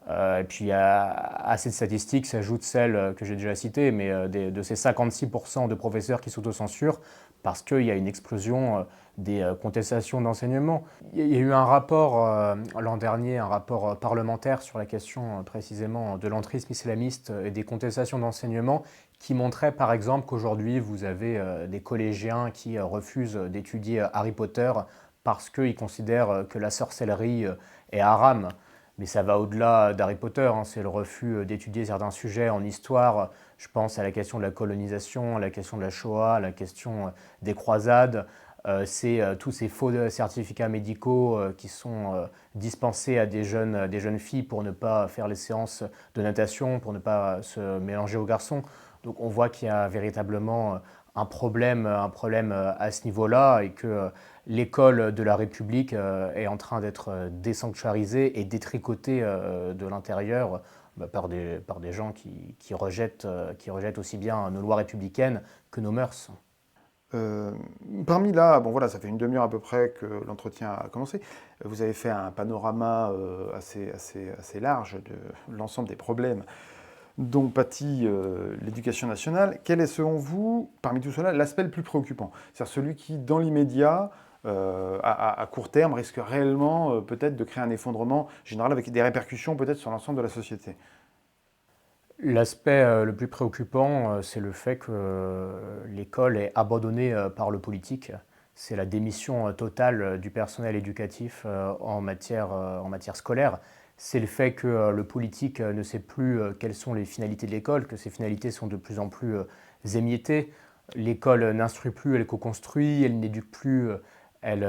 Et puis à cette statistique s'ajoute celle que j'ai déjà citée, mais de ces 56% de professeurs qui s'autocensurent parce qu'il y a une explosion des contestations d'enseignement. Il y a eu un rapport l'an dernier, un rapport parlementaire sur la question précisément de l'entrisme islamiste et des contestations d'enseignement qui montrait par exemple qu'aujourd'hui vous avez des collégiens qui refusent d'étudier Harry Potter parce qu'ils considèrent que la sorcellerie est haram. Mais ça va au-delà d'Harry Potter, c'est le refus d'étudier certains sujets en histoire. Je pense à la question de la colonisation, à la question de la Shoah, à la question des croisades. C'est tous ces faux certificats médicaux qui sont dispensés à des jeunes filles pour ne pas faire les séances de natation, pour ne pas se mélanger aux garçons. Donc on voit qu'il y a véritablement un problème à ce niveau-là et que l'école de la République est en train d'être désanctuarisée et détricotée de l'intérieur par des gens qui rejettent aussi bien nos lois républicaines que nos mœurs. Euh, Parmi là, bon voilà, ça fait une demi-heure à peu près que l'entretien a commencé. Vous avez fait un panorama assez large de l'ensemble des problèmes dont pâtit l'éducation nationale. Quel est selon vous, parmi tout cela, l'aspect le plus préoccupant? C'est-à-dire celui qui, dans l'immédiat, à court terme, risque réellement peut-être de créer un effondrement général avec des répercussions peut-être sur l'ensemble de la société. L'aspect le plus préoccupant, c'est le fait que l'école est abandonnée par le politique. C'est la démission totale du personnel éducatif en matière scolaire. C'est le fait que le politique ne sait plus quelles sont les finalités de l'école, que ces finalités sont de plus en plus émiettées. L'école n'instruit plus, elle co-construit, elle n'éduque plus, elle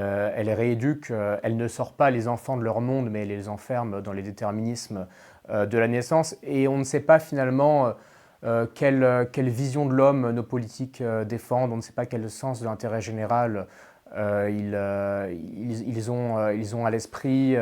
rééduque. Elle ne sort pas les enfants de leur monde, mais elle les enferme dans les déterminismes de la naissance. Et on ne sait pas finalement quelle vision de l'homme nos politiques défendent, on ne sait pas quel sens de l'intérêt général ils ont à l'esprit,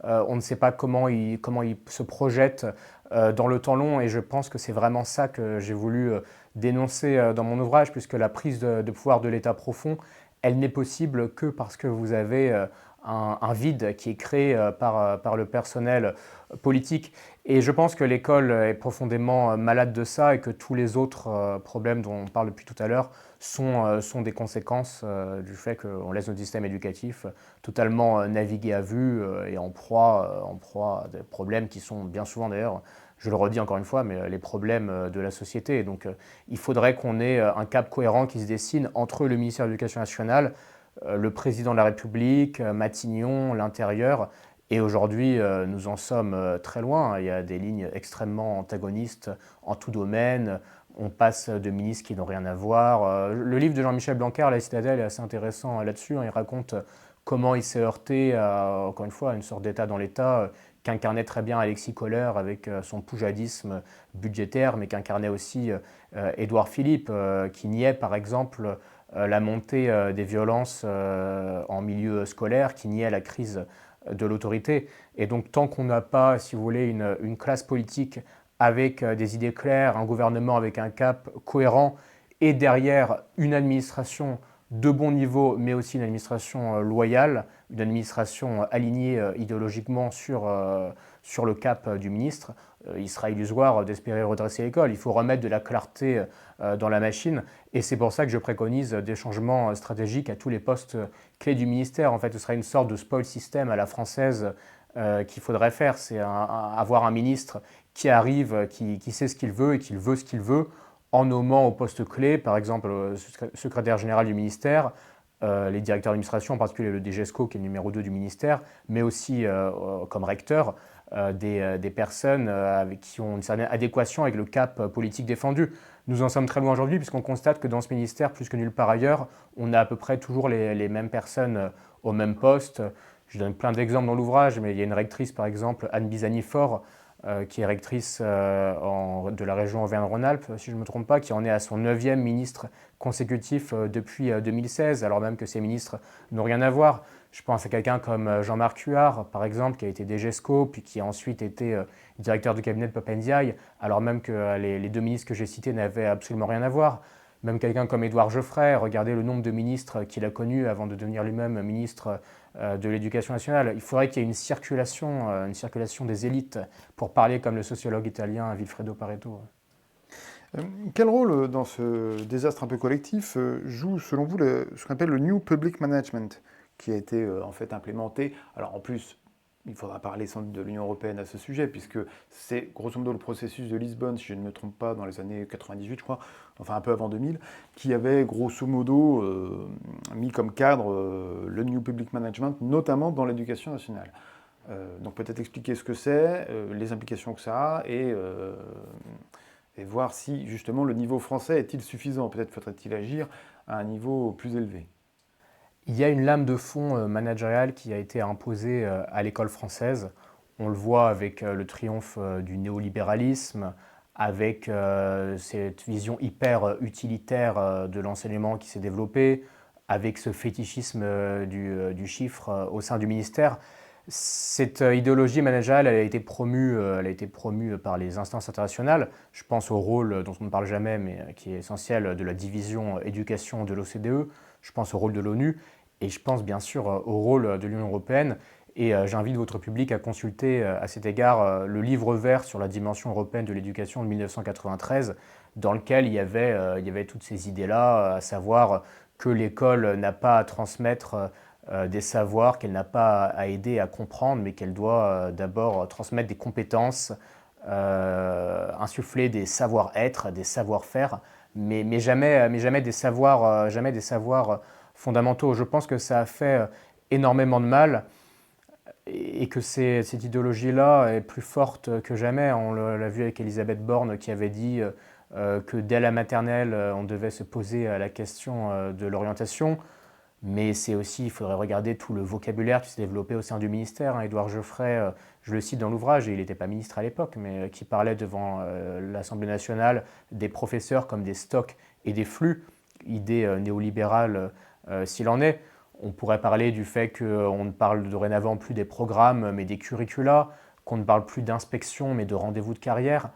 on ne sait pas comment ils se projettent dans le temps long, et je pense que c'est vraiment ça que j'ai voulu dénoncer dans mon ouvrage, puisque la prise de pouvoir de l'État profond, elle n'est possible que parce que vous avez un vide qui est créé par le personnel politique. Et je pense que l'école est profondément malade de ça et que tous les autres problèmes dont on parle depuis tout à l'heure sont des conséquences du fait qu'on laisse notre système éducatif totalement naviguer à vue et en proie à des problèmes qui sont bien souvent d'ailleurs, je le redis encore une fois, mais les problèmes de la société. Et donc il faudrait qu'on ait un cap cohérent qui se dessine entre le ministère de l'Éducation nationale, le président de la République, Matignon, l'Intérieur. Et aujourd'hui, nous en sommes très loin. Il y a des lignes extrêmement antagonistes en tout domaine. On passe de ministres qui n'ont rien à voir. Le livre de Jean-Michel Blanquer, La Citadelle, est assez intéressant là-dessus. Il raconte comment il s'est heurté, encore une fois, à une sorte d'État dans l'État qu'incarnait très bien Alexis Kohler avec son poujadisme budgétaire, mais qu'incarnait aussi Édouard Philippe, qui niait par exemple la montée des violences en milieu scolaire, qui niait la crise de l'autorité. Et donc tant qu'on n'a pas, si vous voulez, une classe politique avec des idées claires, un gouvernement avec un cap cohérent et derrière une administration de bon niveau, mais aussi une administration loyale, une administration alignée idéologiquement sur le cap du ministre, il sera illusoire d'espérer redresser l'école. Il faut remettre de la clarté dans la machine et c'est pour ça que je préconise des changements stratégiques à tous les postes clés du ministère. En fait, ce sera une sorte de spoil system à la française qu'il faudrait faire. C'est avoir un ministre qui arrive, qui sait ce qu'il veut et qui veut ce qu'il veut, en nommant au poste clé, par exemple le secrétaire général du ministère, les directeurs d'administration, en particulier le DGESCO qui est le numéro 2 du ministère, mais aussi comme recteur, des personnes qui ont une certaine adéquation avec le cap politique défendu. Nous en sommes très loin aujourd'hui puisqu'on constate que dans ce ministère, plus que nulle part ailleurs, on a à peu près toujours les mêmes personnes au même poste. Je donne plein d'exemples dans l'ouvrage, mais il y a une rectrice par exemple, Anne Bizani-Faure, qui est rectrice de la région Auvergne-Rhône-Alpes, si je ne me trompe pas, qui en est à son 9e ministre consécutif depuis 2016, alors même que ces ministres n'ont rien à voir. Je pense à quelqu'un comme Jean-Marc Huard, par exemple, qui a été DGESCO, puis qui a ensuite été directeur du cabinet de Pape Ndiaye, alors même que les deux ministres que j'ai cités n'avaient absolument rien à voir. Même quelqu'un comme Édouard Geoffrey, regardez le nombre de ministres qu'il a connus avant de devenir lui-même ministre de l'Éducation nationale. Il faudrait qu'il y ait une circulation des élites, pour parler comme le sociologue italien Vilfredo Pareto. Quel rôle dans ce désastre un peu collectif joue, selon vous, ce qu'on appelle le New Public Management, qui a été en fait implémenté? Alors en plus, il faudra parler sans doute de l'Union européenne à ce sujet, puisque c'est grosso modo le processus de Lisbonne, si je ne me trompe pas, dans les années 98, je crois, enfin un peu avant 2000, qui avait grosso modo mis comme cadre le New Public Management, notamment dans l'éducation nationale. Donc peut-être expliquer ce que c'est, les implications que ça a, et voir si justement le niveau français est-il suffisant. Peut-être faudrait-il agir à un niveau plus élevé. Il y a une lame de fond managériale qui a été imposée à l'école française. On le voit avec le triomphe du néolibéralisme, avec cette vision hyper utilitaire de l'enseignement qui s'est développée, avec ce fétichisme du chiffre au sein du ministère. Cette idéologie managériale, elle a été promue par les instances internationales. Je pense au rôle dont on ne parle jamais, mais qui est essentiel, de la division éducation de l'OCDE. Je pense au rôle de l'ONU et je pense bien sûr au rôle de l'Union européenne. Et j'invite votre public à consulter à cet égard le livre vert sur la dimension européenne de l'éducation de 1993, dans lequel il y avait toutes ces idées-là, à savoir que l'école n'a pas à transmettre des savoirs, qu'elle n'a pas à aider à comprendre, mais qu'elle doit d'abord transmettre des compétences, insuffler des savoir-être, des savoir-faire, mais jamais des savoirs fondamentaux. Je pense que ça a fait énormément de mal et que cette idéologie-là est plus forte que jamais. On l'a vu avec Elisabeth Borne qui avait dit que dès la maternelle, on devait se poser la question de l'orientation. Mais c'est aussi, il faudrait regarder tout le vocabulaire qui s'est développé au sein du ministère. Édouard Geoffrey, je le cite dans l'ouvrage, et il n'était pas ministre à l'époque, mais qui parlait devant l'Assemblée nationale des professeurs comme des stocks et des flux, idée néolibérale s'il en est. On pourrait parler du fait qu'on ne parle dorénavant plus des programmes, mais des curricula, qu'on ne parle plus d'inspection, mais de rendez-vous de carrière.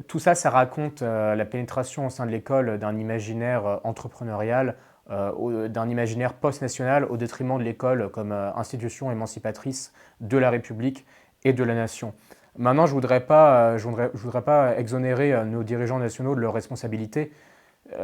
Tout ça, ça raconte la pénétration au sein de l'école d'un imaginaire entrepreneurial, d'un imaginaire post-national au détriment de l'école comme institution émancipatrice de la République et de la nation. Maintenant, je ne voudrais pas exonérer nos dirigeants nationaux de leurs responsabilités.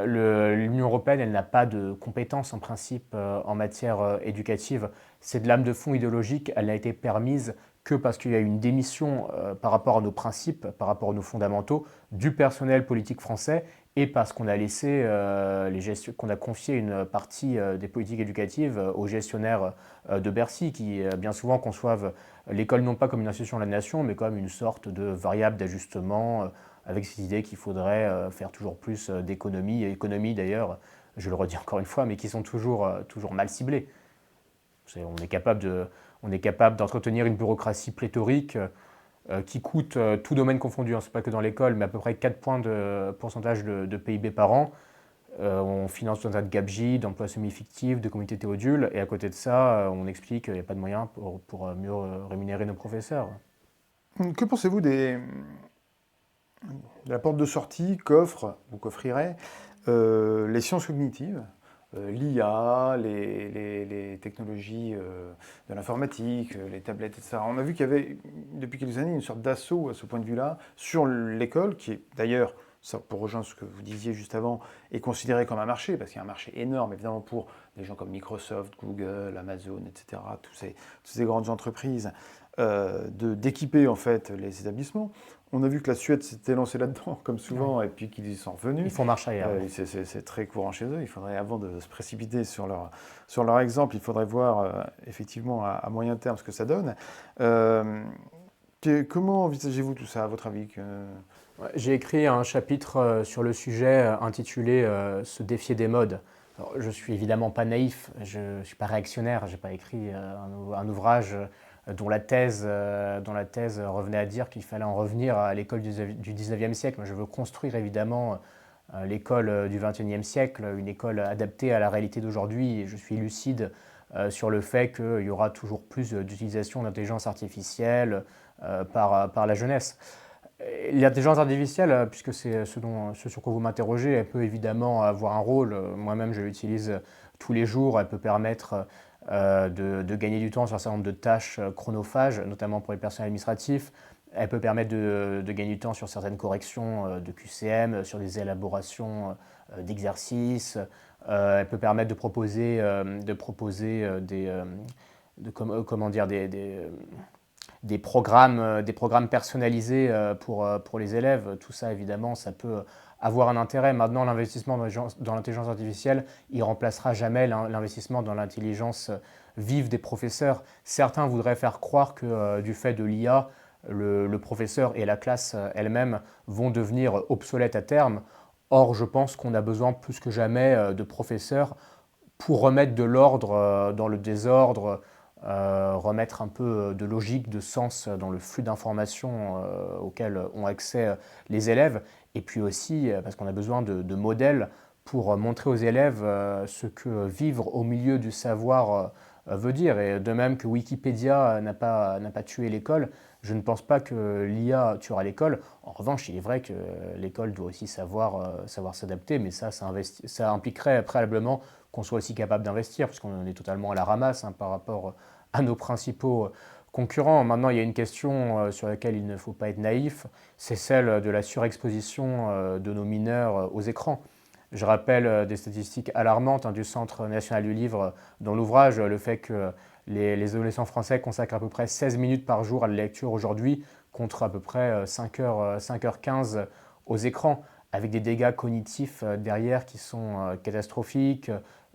L'Union européenne, elle n'a pas de compétences en principe en matière éducative. Cette lame de fond idéologique, elle n'a été permise que parce qu'il y a eu une démission par rapport à nos principes, par rapport à nos fondamentaux, du personnel politique français et parce qu'on a laissé qu'on a confié une partie des politiques éducatives aux gestionnaires de Bercy qui bien souvent conçoivent l'école non pas comme une institution de la nation, mais comme une sorte de variable d'ajustement avec cette idée qu'il faudrait faire toujours plus d'économies, et économies d'ailleurs, je le redis encore une fois, mais qui sont toujours mal ciblées. On est capable d'entretenir une bureaucratie pléthorique qui coûte, tout domaine confondu, hein, c'est pas que dans l'école, mais à peu près 4 points de pourcentage de PIB par an. On finance tout un tas de gabegies, d'emplois semi-fictifs, de communautés théodules, et à côté de ça, on explique qu'il n'y a pas de moyens pour mieux rémunérer nos professeurs. Que pensez-vous de la porte de sortie qu'offrent ou qu'offriraient les sciences cognitives, l'IA, les technologies de l'informatique, les tablettes, etc. On a vu qu'il y avait depuis quelques années une sorte d'assaut à ce point de vue-là sur l'école, qui est d'ailleurs, ça, pour rejoindre ce que vous disiez juste avant, est considéré comme un marché, parce qu'il y a un marché énorme évidemment pour des gens comme Microsoft, Google, Amazon, etc., toutes ces grandes entreprises, d'équiper en fait les établissements. On a vu que la Suède s'était lancée là-dedans, comme souvent, Oui. et puis qu'ils y sont Ils revenus. font marche arrière. Oui. C'est très courant chez eux. Il faudrait, avant de se précipiter sur leur exemple, il faudrait voir effectivement à moyen terme ce que ça donne. Comment envisagez-vous tout ça, à votre avis Ouais, j'ai écrit un chapitre sur le sujet intitulé Se défier des modes. Alors, je suis évidemment pas naïf, je ne suis pas réactionnaire, j'ai pas écrit un ouvrage dont la thèse revenait à dire qu'il fallait en revenir à l'école du 19e siècle. Je veux construire évidemment l'école du 21e siècle, une école adaptée à la réalité d'aujourd'hui. Et je suis lucide sur le fait qu'il y aura toujours plus d'utilisation d'intelligence artificielle par la jeunesse. L'intelligence artificielle, puisque c'est ce sur quoi vous m'interrogez, elle peut évidemment avoir un rôle. Moi-même, je l'utilise tous les jours. Elle peut permettre de gagner du temps sur un certain nombre de tâches chronophages, notamment pour les personnels administratifs. Elle peut permettre de gagner du temps sur certaines corrections de QCM, sur des élaborations d'exercices. Elle peut permettre de proposer, comment dire, des programmes personnalisés pour les élèves. Tout ça, évidemment, ça peut avoir un intérêt. Maintenant, l'investissement dans l'intelligence artificielle, il ne remplacera jamais l'investissement dans l'intelligence vive des professeurs. Certains voudraient faire croire que du fait de l'IA, le professeur et la classe elle-même vont devenir obsolètes à terme. Or, je pense qu'on a besoin plus que jamais de professeurs pour remettre de l'ordre dans le désordre, remettre un peu de logique, de sens dans le flux d'informations auxquelles ont accès les élèves. Et puis aussi, parce qu'on a besoin de modèles pour montrer aux élèves ce que vivre au milieu du savoir veut dire. Et de même que Wikipédia n'a pas tué l'école, je ne pense pas que l'IA tuera l'école. En revanche, il est vrai que l'école doit aussi savoir s'adapter, mais ça impliquerait préalablement qu'on soit aussi capable d'investir, puisqu'on est totalement à la ramasse par rapport à nos principaux concurrents. Maintenant, il y a une question sur laquelle il ne faut pas être naïf, c'est celle de la surexposition de nos mineurs aux écrans. Je rappelle des statistiques alarmantes du Centre national du livre dans l'ouvrage, le fait que les adolescents français consacrent à peu près 16 minutes par jour à la lecture aujourd'hui, contre à peu près 5h15 aux écrans, avec des dégâts cognitifs derrière qui sont catastrophiques.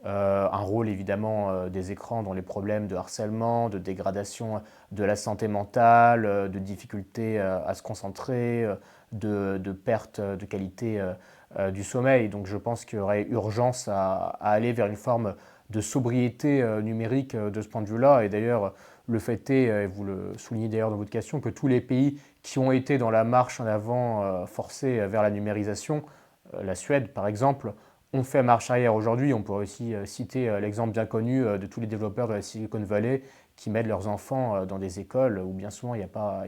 Un rôle évidemment des écrans dans les problèmes de harcèlement, de dégradation de la santé mentale, de difficulté à se concentrer, de perte de qualité du sommeil. Donc je pense qu'il y aurait urgence à aller vers une forme de sobriété numérique de ce point de vue-là. Et d'ailleurs, le fait est, et vous le soulignez d'ailleurs dans votre question, que tous les pays qui ont été dans la marche en avant forcée vers la numérisation, la Suède par exemple, ont fait marche arrière aujourd'hui. On pourrait aussi citer l'exemple bien connu de tous les développeurs de la Silicon Valley qui mettent leurs enfants dans des écoles où bien souvent il n'y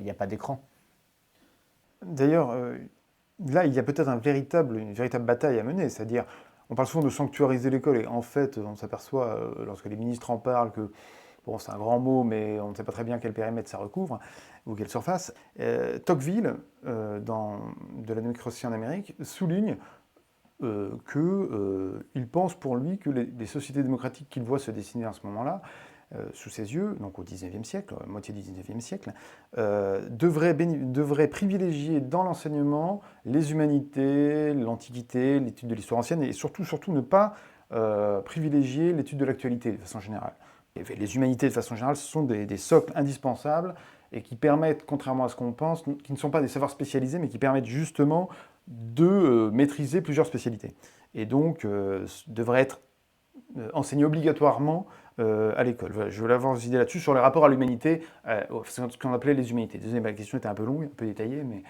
a pas d'écran. D'ailleurs, là, il y a peut-être une véritable bataille à mener, c'est-à-dire, on parle souvent de sanctuariser l'école, et en fait, on s'aperçoit, lorsque les ministres en parlent, que bon, c'est un grand mot, mais on ne sait pas très bien quel périmètre ça recouvre, ou quelle surface. Tocqueville, de la démocratie en Amérique, souligne qu'il pense pour lui que les sociétés démocratiques qu'il voit se dessiner à ce moment-là, sous ses yeux, donc au XIXe siècle, moitié du XIXe siècle, devraient privilégier dans l'enseignement les humanités, l'Antiquité, l'étude de l'histoire ancienne, et surtout ne pas privilégier l'étude de l'actualité de façon générale. Et les humanités de façon générale, ce sont des socles indispensables et qui permettent, contrairement à ce qu'on pense, qui ne sont pas des savoirs spécialisés, mais qui permettent justement de maîtriser plusieurs spécialités. Et donc, devraient être enseignés obligatoirement à l'école. Voilà, je voulais avoir vos idées là-dessus, sur les rapports à l'humanité, ce qu'on appelait les humanités. Désolé, ma question était un peu longue, un peu détaillée, mais...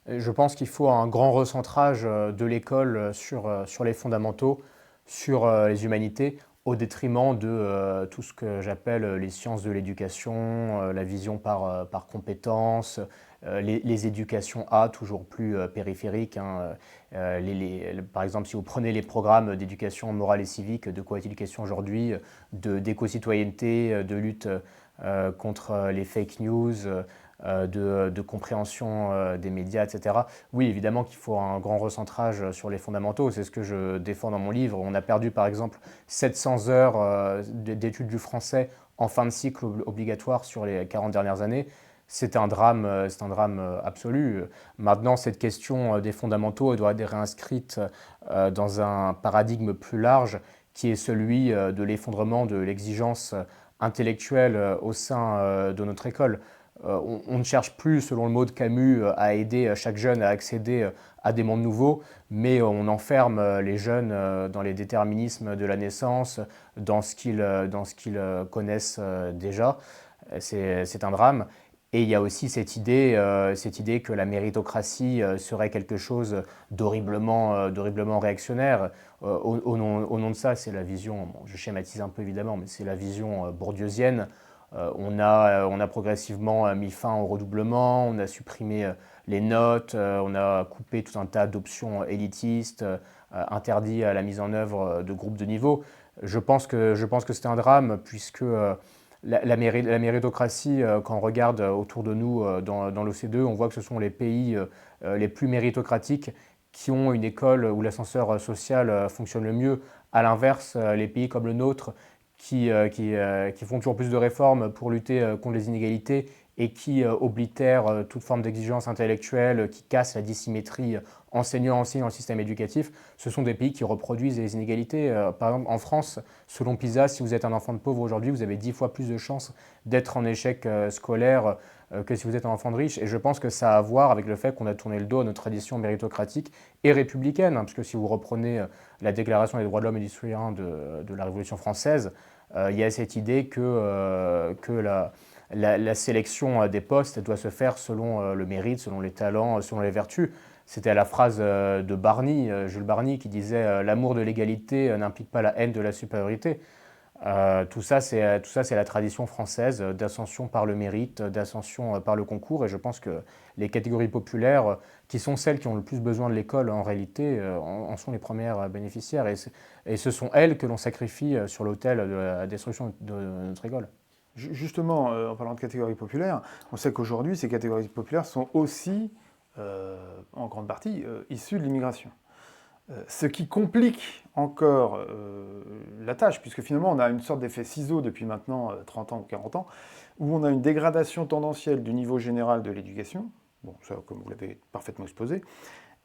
Je pense qu'il faut un grand recentrage de l'école sur les fondamentaux, sur les humanités, au détriment de tout ce que j'appelle les sciences de l'éducation, la vision par compétences, les éducations A, toujours plus périphériques, hein. Par exemple, si vous prenez les programmes d'éducation morale et civique, de quoi est-il question aujourd'hui? D'éco-citoyenneté, de lutte contre les fake news, de compréhension des médias, etc. Oui, évidemment qu'il faut un grand recentrage sur les fondamentaux, c'est ce que je défends dans mon livre. On a perdu par exemple 700 heures d'études du français en fin de cycle obligatoire sur les 40 dernières années. C'est un drame, absolu. Maintenant, cette question des fondamentaux doit être réinscrite dans un paradigme plus large qui est celui de l'effondrement de l'exigence intellectuelle au sein de notre école. On ne cherche plus, selon le mot de Camus, à aider chaque jeune à accéder à des mondes nouveaux, mais on enferme les jeunes dans les déterminismes de la naissance, dans ce qu'ils connaissent déjà. C'est un drame. Et il y a aussi cette idée que la méritocratie serait quelque chose d'horriblement réactionnaire. Au nom de ça, c'est la vision, bon, je schématise un peu évidemment, mais c'est la vision bourdieusienne. On a progressivement mis fin au redoublement, on a supprimé les notes, on a coupé tout un tas d'options élitistes, interdit la mise en œuvre de groupes de niveau. Je pense que c'est un drame puisque la méritocratie, quand on regarde autour de nous dans l'OCDE, on voit que ce sont les pays les plus méritocratiques qui ont une école où l'ascenseur social fonctionne le mieux. À l'inverse, les pays comme le nôtre qui font toujours plus de réformes pour lutter contre les inégalités et qui oblitèrent toute forme d'exigence intellectuelle, qui cassent la dissymétrie enseignant-enseignant dans le système éducatif, ce sont des pays qui reproduisent les inégalités. Par exemple, en France, selon PISA, si vous êtes un enfant de pauvre aujourd'hui, vous avez 10 fois plus de chances d'être en échec scolaire que si vous êtes un enfant de riche. Et je pense que ça a à voir avec le fait qu'on a tourné le dos à notre tradition méritocratique et républicaine, hein, parce que si vous reprenez la Déclaration des droits de l'homme et du citoyen de la Révolution française, il y a cette idée que la sélection des postes doit se faire selon le mérite, selon les talents, selon les vertus. C'était la phrase de Barny, Jules Barny, qui disait l'amour de l'égalité n'implique pas la haine de la supériorité. Tout ça, c'est la tradition française d'ascension par le mérite, d'ascension par le concours. Et je pense que les catégories populaires, qui sont celles qui ont le plus besoin de l'école en réalité, en sont les premières bénéficiaires. Et ce sont elles que l'on sacrifie sur l'autel de la destruction de notre école. Justement, en parlant de catégories populaires, on sait qu'aujourd'hui, ces catégories populaires sont aussi, en grande partie, issues de l'immigration. Ce qui complique encore la tâche, puisque finalement on a une sorte d'effet ciseau depuis maintenant 30 ans ou 40 ans, où on a une dégradation tendancielle du niveau général de l'éducation, bon, ça comme vous l'avez parfaitement exposé,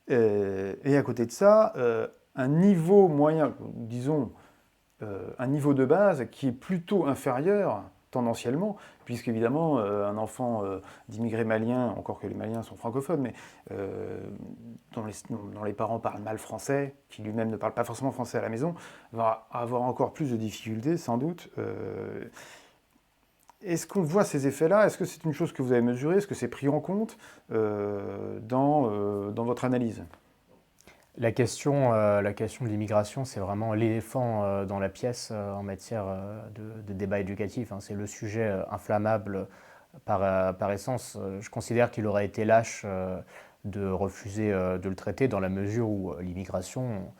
et à côté de ça, un niveau moyen, disons, un niveau de base qui est plutôt inférieur tendanciellement, puisqu'évidemment, un enfant d'immigrés maliens, encore que les Maliens sont francophones, mais dont les parents parlent mal français, qui lui-même ne parle pas forcément français à la maison, va avoir encore plus de difficultés, sans doute. Est-ce qu'on voit ces effets-là? Est-ce que c'est une chose que vous avez mesurée? Est-ce que c'est pris en compte dans votre analyse? La question de l'immigration, c'est vraiment l'éléphant dans la pièce en matière de débat éducatif, hein. C'est le sujet inflammable par essence. Je considère qu'il aurait été lâche de refuser de le traiter dans la mesure où l'immigration,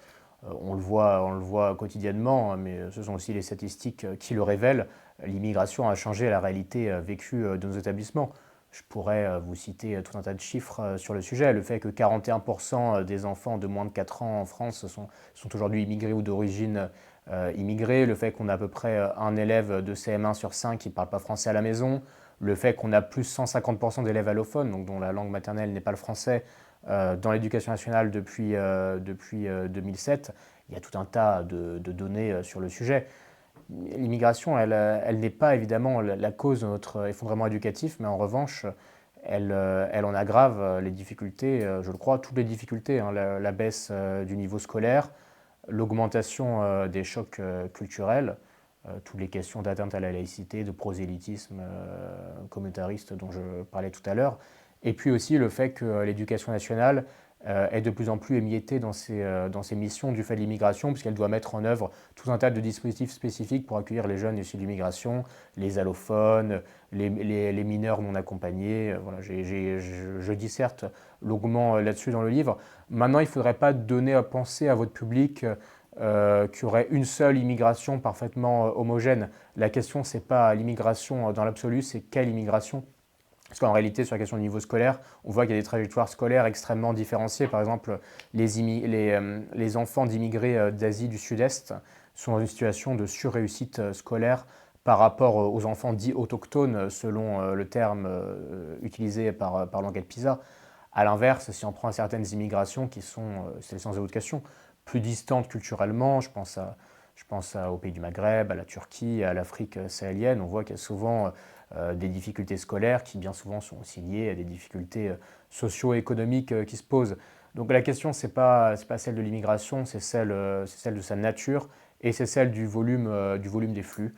on le voit quotidiennement, hein, mais ce sont aussi les statistiques qui le révèlent. L'immigration a changé la réalité vécue de nos établissements. Je pourrais vous citer tout un tas de chiffres sur le sujet. Le fait que 41% des enfants de moins de 4 ans en France sont aujourd'hui immigrés ou d'origine immigrée. Le fait qu'on a à peu près un élève de CM1 sur 5 qui ne parle pas français à la maison. Le fait qu'on a plus 150% d'élèves allophones, donc dont la langue maternelle n'est pas le français, dans l'éducation nationale depuis 2007. Il y a tout un tas de données sur le sujet. L'immigration, elle n'est pas évidemment la cause de notre effondrement éducatif, mais en revanche, elle en aggrave les difficultés, je le crois, toutes les difficultés, hein, la baisse du niveau scolaire, l'augmentation des chocs culturels, toutes les questions d'atteinte à la laïcité, de prosélytisme communautariste dont je parlais tout à l'heure, Et puis aussi le fait que l'éducation nationale est de plus en plus émiettée dans ses missions du fait de l'immigration, puisqu'elle doit mettre en œuvre tout un tas de dispositifs spécifiques pour accueillir les jeunes issus de l'immigration, les allophones, les mineurs non accompagnés. Voilà, je disserte longuement là-dessus dans le livre. Maintenant, il ne faudrait pas donner à penser à votre public qu'il y aurait une seule immigration parfaitement homogène. La question, ce n'est pas l'immigration dans l'absolu, c'est quelle immigration. Parce qu'en réalité, sur la question du niveau scolaire, on voit qu'il y a des trajectoires scolaires extrêmement différenciées. Par exemple, les enfants d'immigrés d'Asie du Sud-Est sont dans une situation de surréussite scolaire par rapport aux enfants dits autochtones, selon le terme utilisé par l'enquête PISA. À l'inverse, si on prend certaines immigrations qui sont, c'est sans autre question, plus distantes culturellement, au pays du Maghreb, à la Turquie, à l'Afrique sahélienne, on voit qu'il y a souvent des difficultés scolaires qui bien souvent sont aussi liées à des difficultés socio-économiques qui se posent. Donc la question, c'est pas celle de l'immigration, c'est celle de sa nature et c'est celle du volume des flux.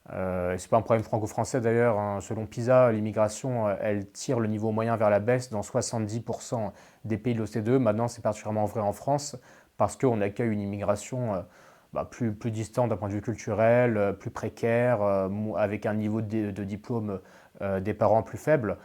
Ce n'est pas un problème franco-français d'ailleurs, hein. Selon PISA, l'immigration, elle tire le niveau moyen vers la baisse dans 70% des pays de l'OCDE. Maintenant, c'est particulièrement vrai en France parce qu'on accueille une immigration plus distante d'un point de vue culturel, plus précaire, avec un niveau de diplôme des parents plus faible.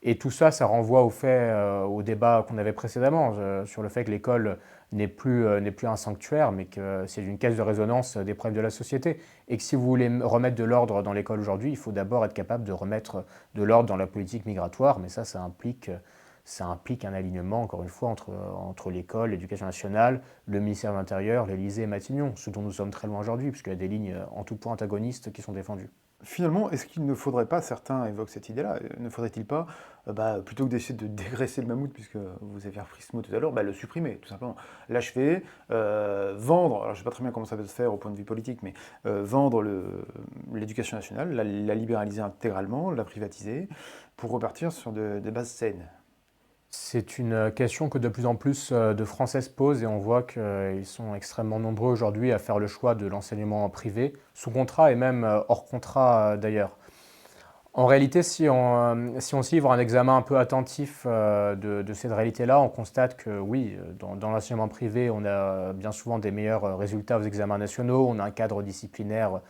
Et tout ça, ça renvoie au débat qu'on avait précédemment sur le fait que l'école n'est plus un sanctuaire, mais que c'est une caisse de résonance des problèmes de la société. Et que si vous voulez remettre de l'ordre dans l'école aujourd'hui, il faut d'abord être capable de remettre de l'ordre dans la politique migratoire, mais ça implique un alignement, encore une fois, entre l'école, l'éducation nationale, le ministère de l'Intérieur, l'Élysée et Matignon, ce dont nous sommes très loin aujourd'hui, puisqu'il y a des lignes en tout point antagonistes qui sont défendues. Finalement, est-ce qu'il ne faudrait pas, certains évoquent cette idée-là, ne faudrait-il pas, plutôt que d'essayer de dégraisser le mammouth, puisque vous avez repris ce mot tout à l'heure, le supprimer, tout simplement. L'achever, vendre, alors je ne sais pas très bien comment ça peut se faire au point de vue politique, mais vendre l'éducation nationale, la libéraliser intégralement, la privatiser, pour repartir sur des bases saines. C'est une question que de plus en plus de Français se posent et on voit qu'ils sont extrêmement nombreux aujourd'hui à faire le choix de l'enseignement privé, sous contrat et même hors contrat d'ailleurs. En réalité, si on s'y livre un examen un peu attentif de cette réalité-là, on constate que oui, dans l'enseignement privé, on a bien souvent des meilleurs résultats aux examens nationaux, on a un cadre disciplinaire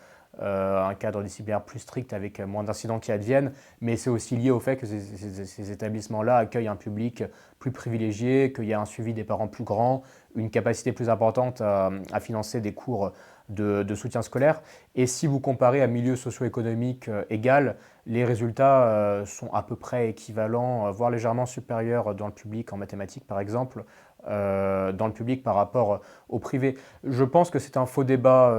plus strict avec moins d'incidents qui adviennent, mais c'est aussi lié au fait que ces établissements-là accueillent un public plus privilégié, qu'il y a un suivi des parents plus grand, une capacité plus importante à financer des cours de soutien scolaire. Et si vous comparez à milieu socio-économique égal, les résultats sont à peu près équivalents, voire légèrement supérieurs dans le public en mathématiques par exemple, dans le public par rapport au privé. Je pense que c'est un faux débat.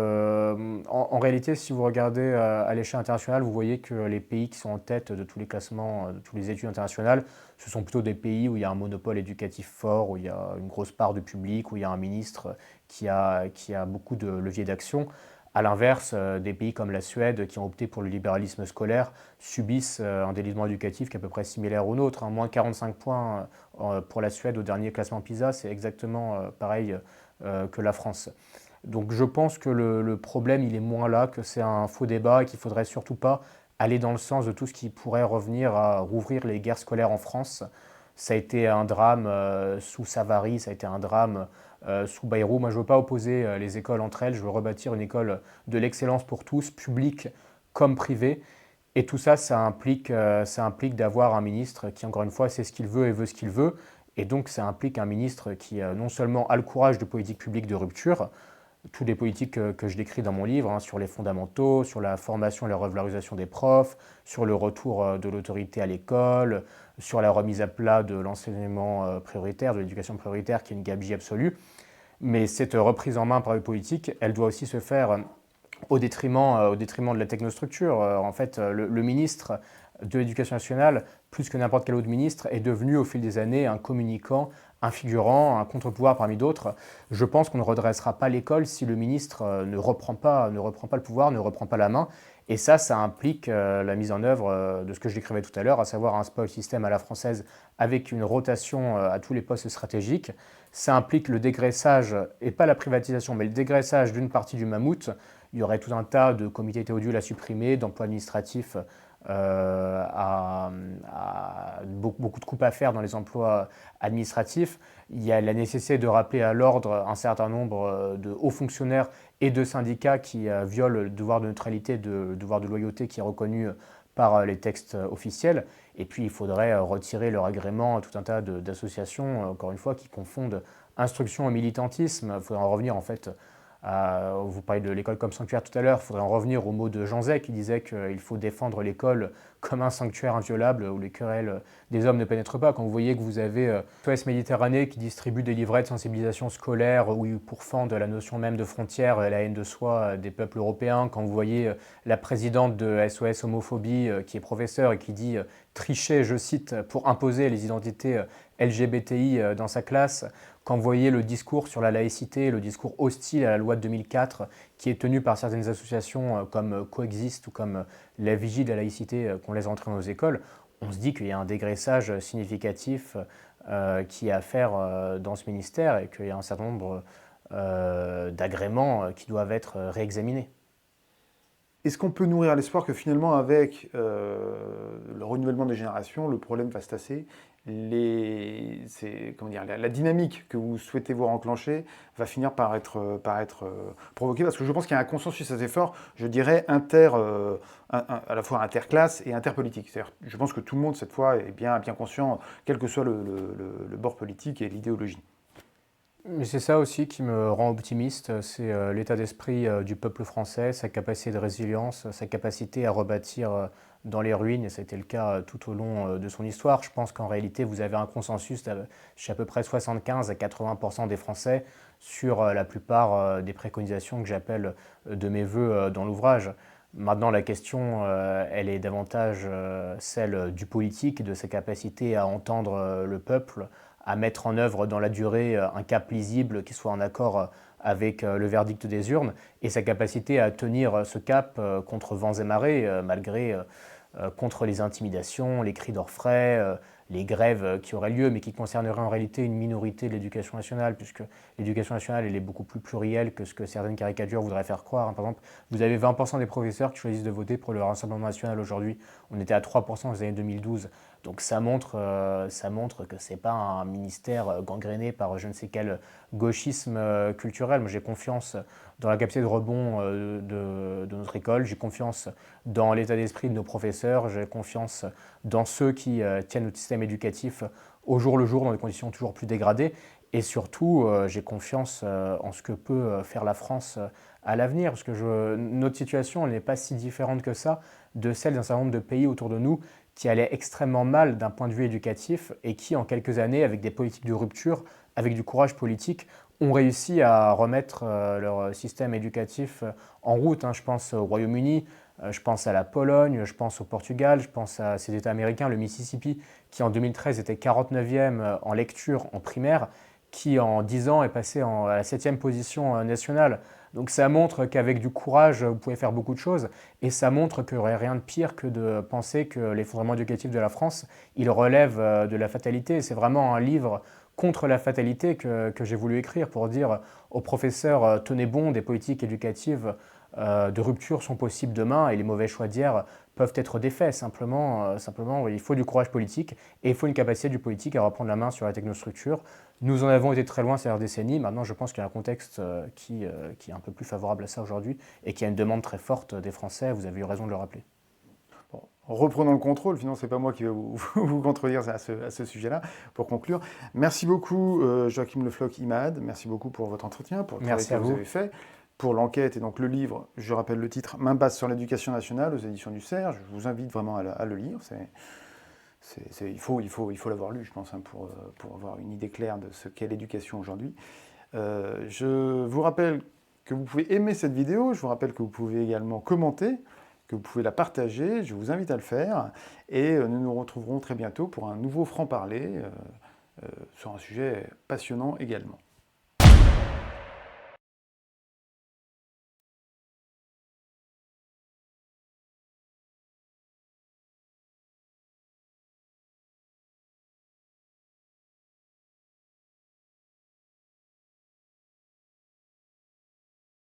En réalité, si vous regardez à l'échelle internationale, vous voyez que les pays qui sont en tête de tous les classements, de toutes les études internationales, ce sont plutôt des pays où il y a un monopole éducatif fort, où il y a une grosse part du public, où il y a un ministre qui a beaucoup de leviers d'action. À l'inverse, des pays comme la Suède, qui ont opté pour le libéralisme scolaire, subissent un délitement éducatif qui est à peu près similaire au nôtre, hein. Moins 45 points pour la Suède au dernier classement PISA, c'est exactement pareil que la France. Donc je pense que le problème, il est moins là, que c'est un faux débat et qu'il ne faudrait surtout pas aller dans le sens de tout ce qui pourrait revenir à rouvrir les guerres scolaires en France. Ça a été un drame sous Savary, ça a été un drame sous Bayrou. Moi, je ne veux pas opposer les écoles entre elles, je veux rebâtir une école de l'excellence pour tous, publique comme privée. Et tout ça, ça implique d'avoir un ministre qui, encore une fois, sait ce qu'il veut et veut ce qu'il veut. Et donc, ça implique un ministre qui, non seulement a le courage de politique publique de rupture, toutes les politiques que je décris dans mon livre, hein, sur les fondamentaux, sur la formation et la revalorisation des profs, sur le retour de l'autorité à l'école, sur la remise à plat de l'enseignement prioritaire, de l'éducation prioritaire, qui est une gabegie absolue. Mais cette reprise en main par les politiques, elle doit aussi se faire au détriment de la technostructure. En fait, le ministre de l'Éducation nationale, plus que n'importe quel autre ministre, est devenu au fil des années un communicant, un figurant, un contre-pouvoir parmi d'autres. Je pense qu'on ne redressera pas l'école si le ministre ne reprend pas le pouvoir, ne reprend pas la main. Et ça implique la mise en œuvre de ce que je décrivais tout à l'heure, à savoir un spoil system à la française avec une rotation à tous les postes stratégiques. Ça implique le dégraissage, et pas la privatisation, mais le dégraissage d'une partie du mammouth. Il y aurait tout un tas de comités théodules à supprimer, d'emplois administratifs beaucoup de coupes à faire dans les emplois administratifs. Il y a la nécessité de rappeler à l'ordre un certain nombre de hauts fonctionnaires et de syndicats qui violent le devoir de neutralité, le devoir de loyauté qui est reconnu par les textes officiels. Et puis il faudrait retirer leur agrément à tout un tas d'associations, encore une fois, qui confondent instruction et militantisme. Il faudrait en revenir en fait vous parliez de l'école comme sanctuaire tout à l'heure, il faudrait en revenir au mot de Jean Zay qui disait qu'il faut défendre l'école comme un sanctuaire inviolable où les querelles des hommes ne pénètrent pas. Quand vous voyez que vous avez SOS Méditerranée qui distribue des livrets de sensibilisation scolaire où ils pourfendent la notion même de frontière, la haine de soi des peuples européens, quand vous voyez la présidente de SOS Homophobie qui est professeure et qui dit tricher, je cite, pour imposer les identités LGBTI dans sa classe, quand vous voyez le discours sur la laïcité, le discours hostile à la loi de 2004 qui est tenu par certaines associations comme Coexiste ou comme la Vigie de la laïcité qu'on laisse entrer dans nos écoles, on se dit qu'il y a un dégraissage significatif qui est à faire dans ce ministère et qu'il y a un certain nombre d'agréments qui doivent être réexaminés. Est-ce qu'on peut nourrir l'espoir que finalement, avec le renouvellement des générations, le problème va se tasser, comment dire, la dynamique que vous souhaitez voir enclenchée va finir par être provoquée? Parce que je pense qu'il y a un consensus assez fort, je dirais, à la fois interclasse et interpolitique. C'est-à-dire, je pense que tout le monde, cette fois, est bien conscient, quel que soit le bord politique et l'idéologie. Mais c'est ça aussi qui me rend optimiste, c'est l'état d'esprit du peuple français, sa capacité de résilience, sa capacité à rebâtir dans les ruines, et ça a été le cas tout au long de son histoire. Je pense qu'en réalité, vous avez un consensus chez à peu près 75 à 80% des Français sur la plupart des préconisations que j'appelle de mes voeux dans l'ouvrage. Maintenant, la question, elle est davantage celle du politique, de sa capacité à entendre le peuple, à mettre en œuvre dans la durée un cap lisible qui soit en accord avec le verdict des urnes et sa capacité à tenir ce cap contre vents et marées, malgré contre les intimidations, les cris d'orfraie, les grèves qui auraient lieu, mais qui concerneraient en réalité une minorité de l'éducation nationale, puisque l'éducation nationale elle est beaucoup plus plurielle que ce que certaines caricatures voudraient faire croire. Par exemple, vous avez 20% des professeurs qui choisissent de voter pour le Rassemblement national aujourd'hui. On était à 3% dans les années 2012. Donc ça montre que ce n'est pas un ministère gangréné par je ne sais quel gauchisme culturel. Moi j'ai confiance dans la capacité de rebond de notre école, j'ai confiance dans l'état d'esprit de nos professeurs, j'ai confiance dans ceux qui tiennent notre système éducatif au jour le jour dans des conditions toujours plus dégradées. Et surtout, j'ai confiance en ce que peut faire la France à l'avenir, parce que notre situation n'est pas si différente que ça de celle d'un certain nombre de pays autour de nous qui allaient extrêmement mal d'un point de vue éducatif et qui, en quelques années, avec des politiques de rupture, avec du courage politique, ont réussi à remettre leur système éducatif en route. Je pense au Royaume-Uni, je pense à la Pologne, je pense au Portugal, je pense à ces États américains, le Mississippi, qui en 2013 était 49e en lecture en primaire, qui en 10 ans est passé à la 7e position nationale. Donc ça montre qu'avec du courage, vous pouvez faire beaucoup de choses, et ça montre qu'il n'y aurait rien de pire que de penser que l'effondrement éducatif de la France, il relève de la fatalité. C'est vraiment un livre contre la fatalité que j'ai voulu écrire pour dire aux professeurs, tenez bon, des politiques éducatives de rupture sont possibles demain et les mauvais choix d'hier peuvent être défaits. Simplement, il faut du courage politique et il faut une capacité du politique à reprendre la main sur la technostructure. Nous en avons été très loin ces dernières décennies. Maintenant, je pense qu'il y a un contexte qui est un peu plus favorable à ça aujourd'hui et qu'il y a une demande très forte des Français. Vous avez eu raison de le rappeler. Bon, reprenons le contrôle, sinon c'est pas moi qui vais vous contredire à ce sujet-là. Pour conclure, merci beaucoup Joachim Le Floch-Imad, merci beaucoup pour votre entretien, pour le travail que vous avez fait, pour l'enquête et donc le livre, je rappelle le titre, Main basse sur l'éducation nationale aux éditions du Cerf. Je vous invite vraiment à le lire. Il faut l'avoir lu, je pense, pour avoir une idée claire de ce qu'est l'éducation aujourd'hui. Je vous rappelle que vous pouvez aimer cette vidéo, je vous rappelle que vous pouvez également commenter, que vous pouvez la partager, je vous invite à le faire, et nous nous retrouverons très bientôt pour un nouveau franc-parler sur un sujet passionnant également.